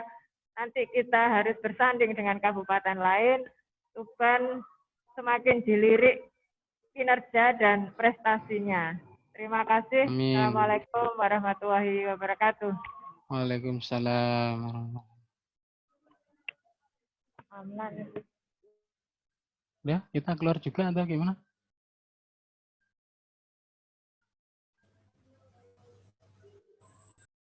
Speaker 1: nanti kita harus bersanding dengan kabupaten lain, Tuban semakin dilirik kinerja dan prestasinya. Terima kasih.
Speaker 2: Amin.
Speaker 1: Assalamualaikum warahmatullahi wabarakatuh.
Speaker 2: Waalaikumsalam warahmatullahi wabarakatuh.
Speaker 1: Aman.
Speaker 2: Udah, kita keluar juga atau gimana?